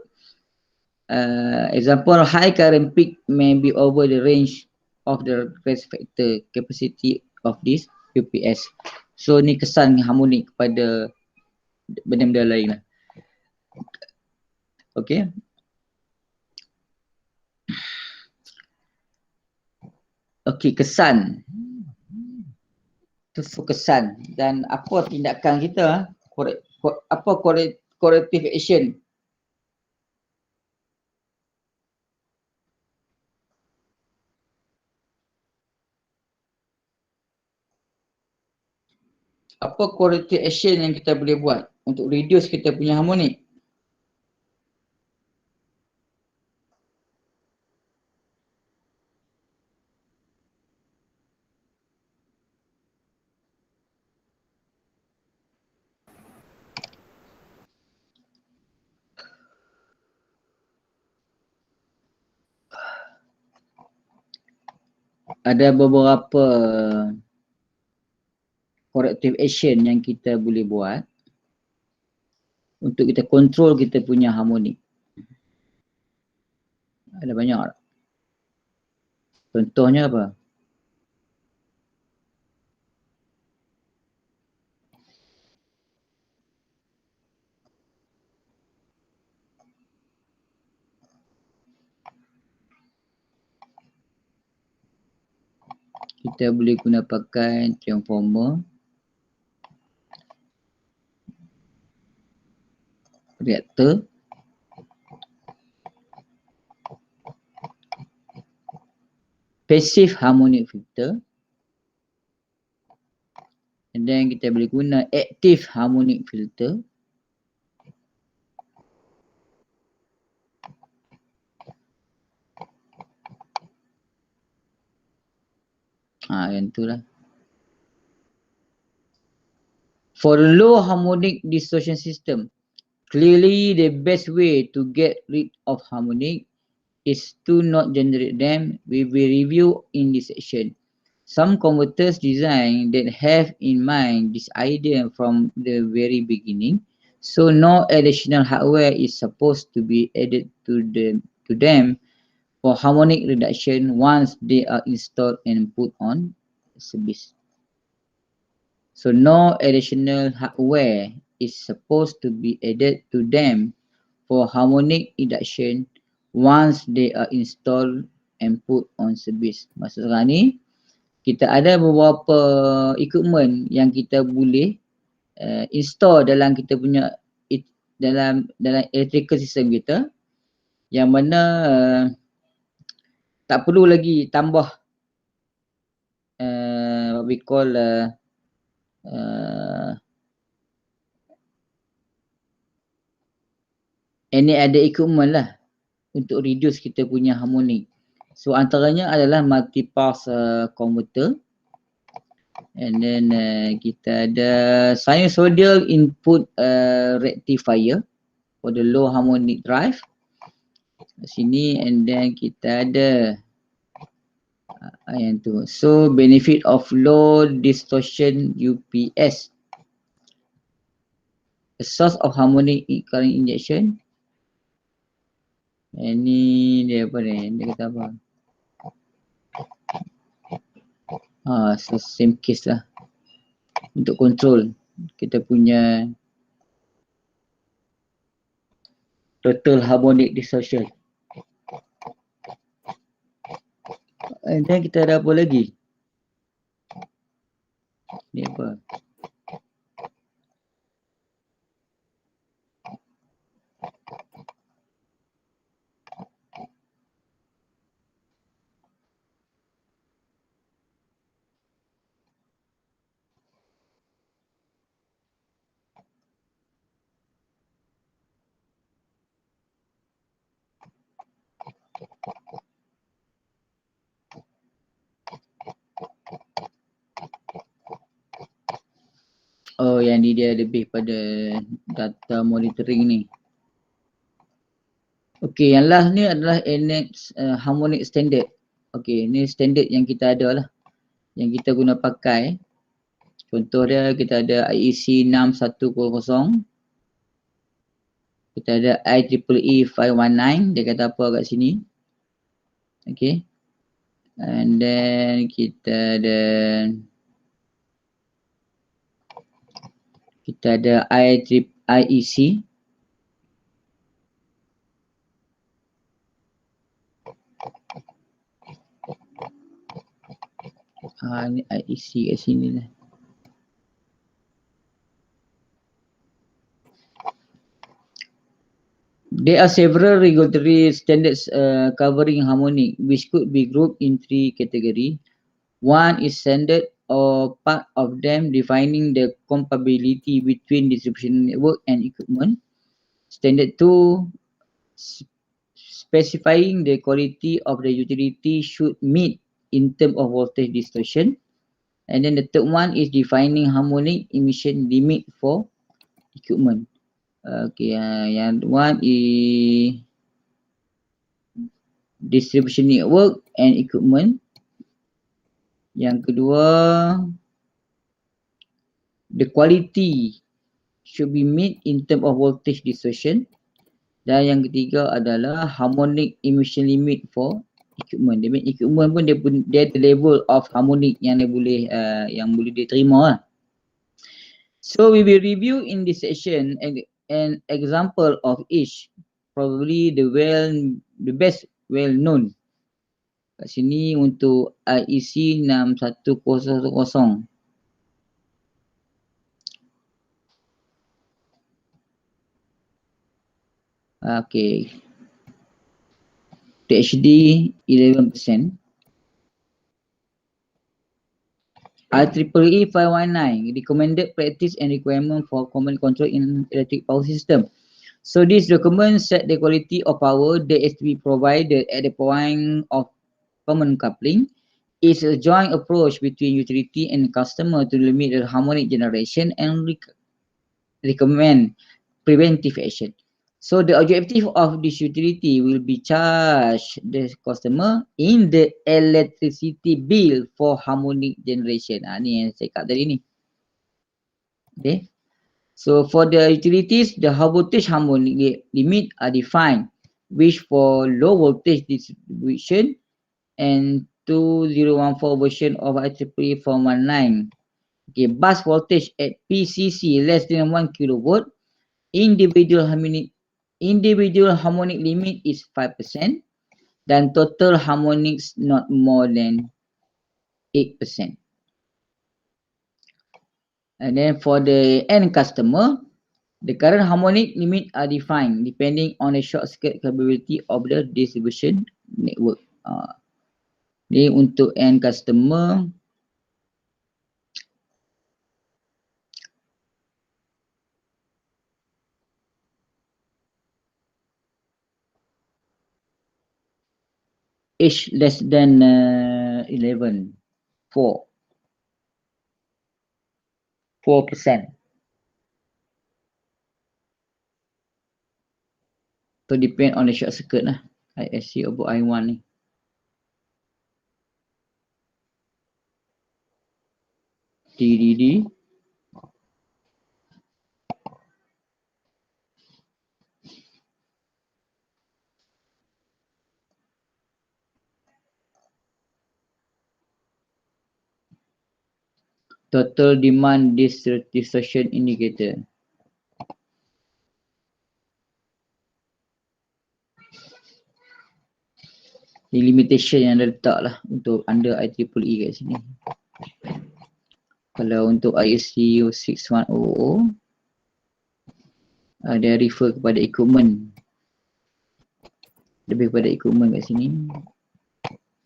Example, high current peak may be over the range of the request factor capacity of this UPS. So ni kesan harmonik kepada benda-benda lain lah. Okay. Okay, kesan. Itu kesan. Dan apa tindakan kita? Corrective action? Apa corrective action yang kita boleh buat untuk reduce kita punya harmonik? Ada beberapa corrective action yang kita boleh buat untuk kita kontrol kita punya harmonik. Ada banyak. Contohnya apa? Kita boleh guna pakai transformer, reaktor, passive harmonic filter, and then kita boleh guna active harmonic filter, yang tu lah. For low harmonic distortion system, clearly the best way to get rid of harmonic is to not generate them. We will review in this section. Some converters design that have in mind this idea from the very beginning, so no additional hardware is supposed to be added to them for harmonic reduction once they are installed and put on service. So no additional hardware is supposed to be added to them for harmonic reduction once they are installed and put on service. Maksud sekarang ni, kita ada beberapa equipment yang kita boleh install dalam kita punya dalam electrical system kita, yang mana tak perlu lagi tambah what we call any other equipment lah untuk reduce kita punya harmonic. So antaranya adalah multi-pass converter, and then kita ada sinusoidal input rectifier for the low harmonic drive sini, and then kita ada yang tu. So benefit of low distortion UPS, a source of harmonic current injection. Ini dia apa ni? Dia kata apa? So same case lah untuk control kita punya total harmonic distortion. And then kita ada apa lagi? Ni apa? Oh, yang ni dia lebih pada data monitoring ni. Okey, yang last ni adalah NX Harmonic Standard. Okey, ni standard yang kita ada lah, yang kita guna pakai. Contoh dia, kita ada IEC 6100, kita ada IEEE 519, dia kata apa kat sini. Okey, and then kita ada IEC ni IEC kat sini lah. There are several regulatory standards covering harmonic, which could be grouped in 3 categories. One is standard or part of them defining the compatibility between distribution network and equipment. Standard 2, specifying the quality of the utility should meet in terms of voltage distortion. And then the third one is defining harmonic emission limit for equipment. Okay, yang one is distribution network and equipment. Yang kedua, the quality should be met in terms of voltage distortion. Dan yang ketiga adalah harmonic emission limit for equipment. Dia equipment pun dia ada level of harmonic yang dia boleh diterima lah. So we will review in this session an example of each, probably the best well known. Kat sini untuk IEC 6100. Okay. THD 11%. IEEE 519, recommended practice and requirement for common control in electric power system. So this document set the quality of power that is to be provided at the point of common coupling. It's a joint approach between utility and customer to limit the harmonic generation and recommend preventive action. So the objective of this utility will be charge the customer in the electricity bill for harmonic generation. Ni yang saya cakap tadi ni. Okay. So for the utilities, the high voltage harmonic limit are defined, which for low voltage distribution and 2014 version of IEEE 419. Okay, bus voltage at PCC less than 1 kV, individual harmonic limit is 5%, dan total harmonics not more than 8%. And then for the end customer, The current harmonic limit are defined depending on the short circuit capability of the distribution network. Ni untuk end customer. Age less than 11, 4%. So depend on the short circuit lah. ISC about I1 ni. TDD. Total demand distortion indicator. Ni limitation yang dah letak lah untuk under IEEE kat sini. Kalau untuk ISC 6100, dia refer kepada equipment. Lebih kepada equipment kat sini.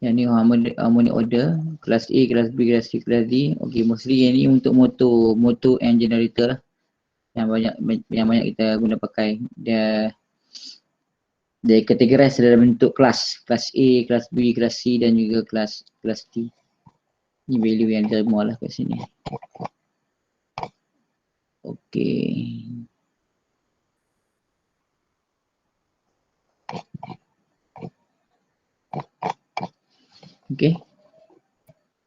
Yang ni harmonic order. Kelas A, kelas B, kelas C, kelas D. Okay, mostly yang ni untuk motor and generator lah. Yang banyak kita guna pakai. Dia categorize dalam bentuk kelas. Kelas A, kelas B, kelas C dan juga kelas D. Ni value yang diterima lah kat sini. Okay. Okay.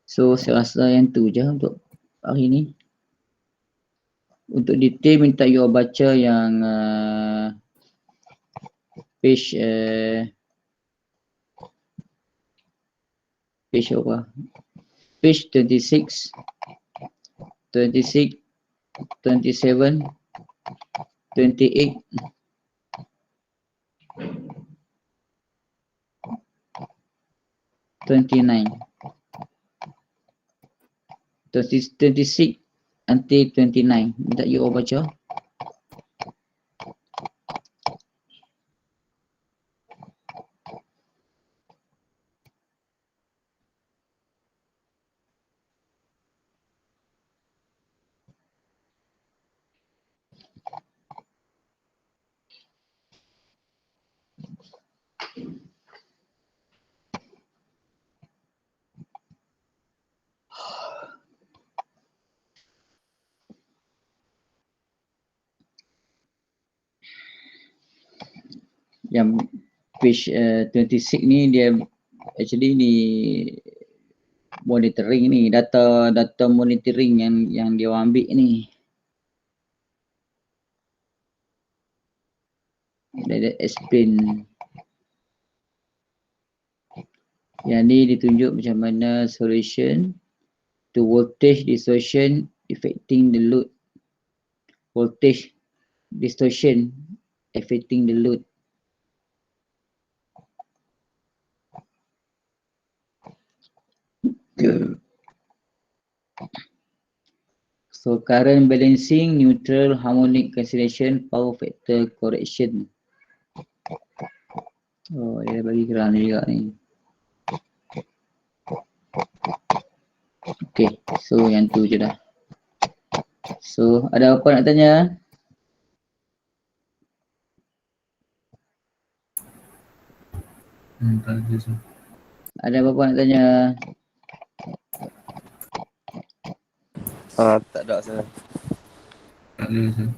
So saya rasa yang tu je untuk hari ni. Untuk detail minta you baca yang page apa? Page 26, 27, 28, 29, 26 until 29. Minta you baca. Yang page 26 ni dia actually ni monitoring ni, data monitoring yang dia ambil ni. Dia explain. Yang ni ditunjuk macam mana solution to voltage distortion affecting the load. Voltage distortion affecting the load. So current balancing, neutral, harmonic cancellation, power factor correction. Oh, dia bagi kerana juga ni. Okay, so yang tu je dah. So ada apa nak tanya? Tak ada sir. Ada apa-apa nak tanya? Tak ada saya. Tak ada sir.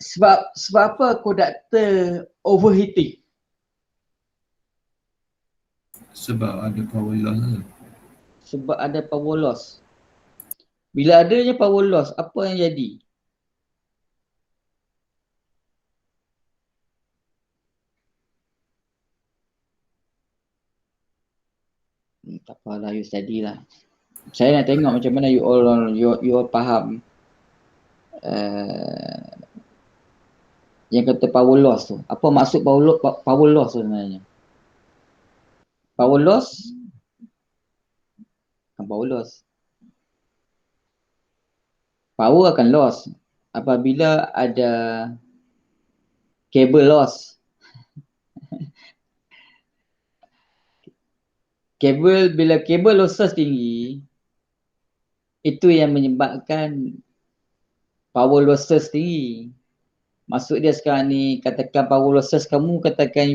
Sebab apa conductor overheating? Sebab ada power loss sir. Sebab ada power loss. Bila adanya power loss, apa yang jadi? Tak apalah, you study lah. Saya nak tengok macam mana you all faham yang kata power loss tu. Apa maksud power loss tu sebenarnya? Power loss? Bukan power loss. Power akan loss. apabila ada kabel loss. Bila kabel losses tinggi, itu yang menyebabkan power losses tinggi. Maksud dia sekarang ni, katakan power losses kamu, katakan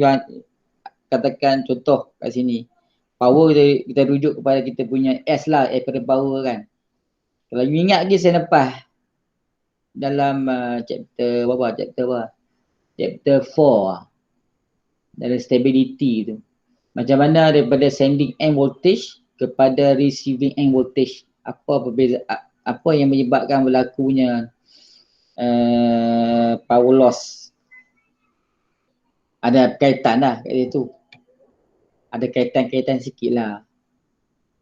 contoh kat sini. Power kita rujuk kepada kita punya S lah, daripada power kan. Kalau you ingat lagi saya lepas dalam chapter apa? Chapter 4 dalam stability tu. Macam mana daripada sending end voltage kepada receiving end voltage. Apa yang menyebabkan berlakunya power loss. Ada kaitan lah kat situ. Ada kaitan-kaitan sikit lah.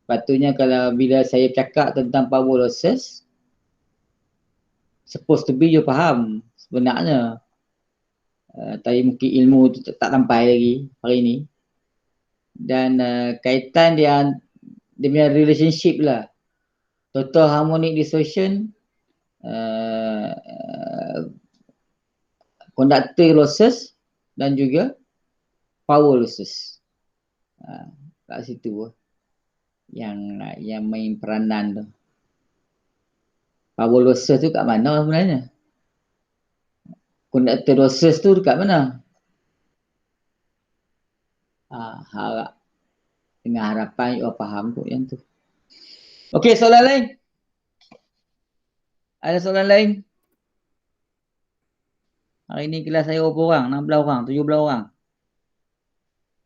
Patutnya kalau bila saya cakap tentang power losses, supposed to be you faham sebenarnya. Tapi mungkin ilmu tu tak sampai lagi hari ni. Dan kaitan dia punya relationship lah. Total harmonic distortion, conductor losses dan juga power losses. Kat situ yang main peranan tu. Power losses tu kat mana sebenarnya? Conductor losses tu dekat mana? Harap dengan harapan you faham tu yang tu. Okey, soalan lain? Ada soalan lain? Hari ni kelas saya berapa orang? 16 orang, 17 orang.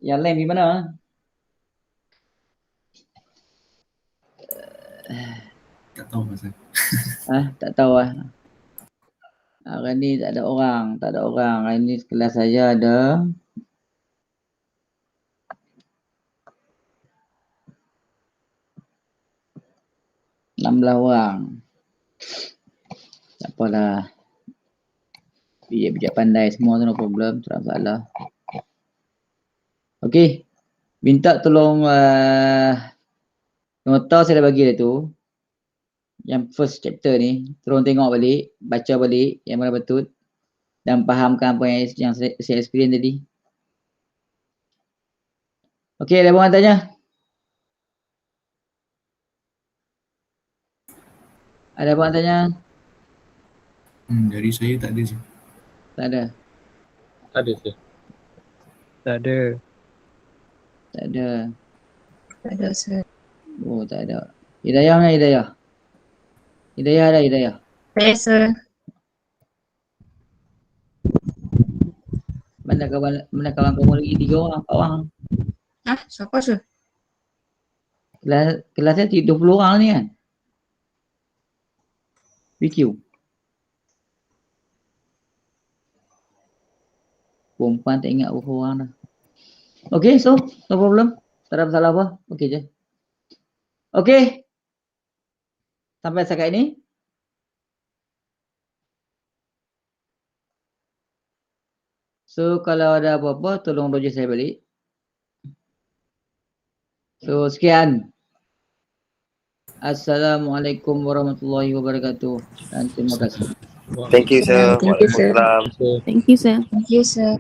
Yang lain di mana? Tak tahu pasal. Tak tahu lah. Hari ni tak ada orang. Hari ni kelas saya ada 16 orang. Tak apalah. Bijak pandai semua tu, no problem. Tak ada masalah. Okey. Minta tolong nota saya dah bagi dah tu. Yang first chapter ni. Tolong tengok balik. Baca balik yang mana betul. Dan fahamkan apa yang saya explain tadi. Okey, ada orang tanya? Ada orang tanya? Dari saya tak ada je. Tak ada. Ada je. Tak ada. Tak ada. Tak ada, sir. Oh, tak ada. Hidayah mana Hidayah? Hidayah ada Hidayah. Saya, sir. Mana kawan kamu lagi 3 orang, 4 orang. Siapa, sir? Kelasnya 20 orang ni kan? PQ. Perempuan tak ingat berapa orang dah. Okay, so no problem. Tak ada masalah apa. Okay je. Okay. Sampai setakat ini. So kalau ada apa-apa tolong roger saya balik. So sekian. Assalamualaikum warahmatullahi wabarakatuh. Dan terima kasih. Thank you, sir. Thank you, sir. Waalaikumsalam. Thank you, sir. Thank you, sir.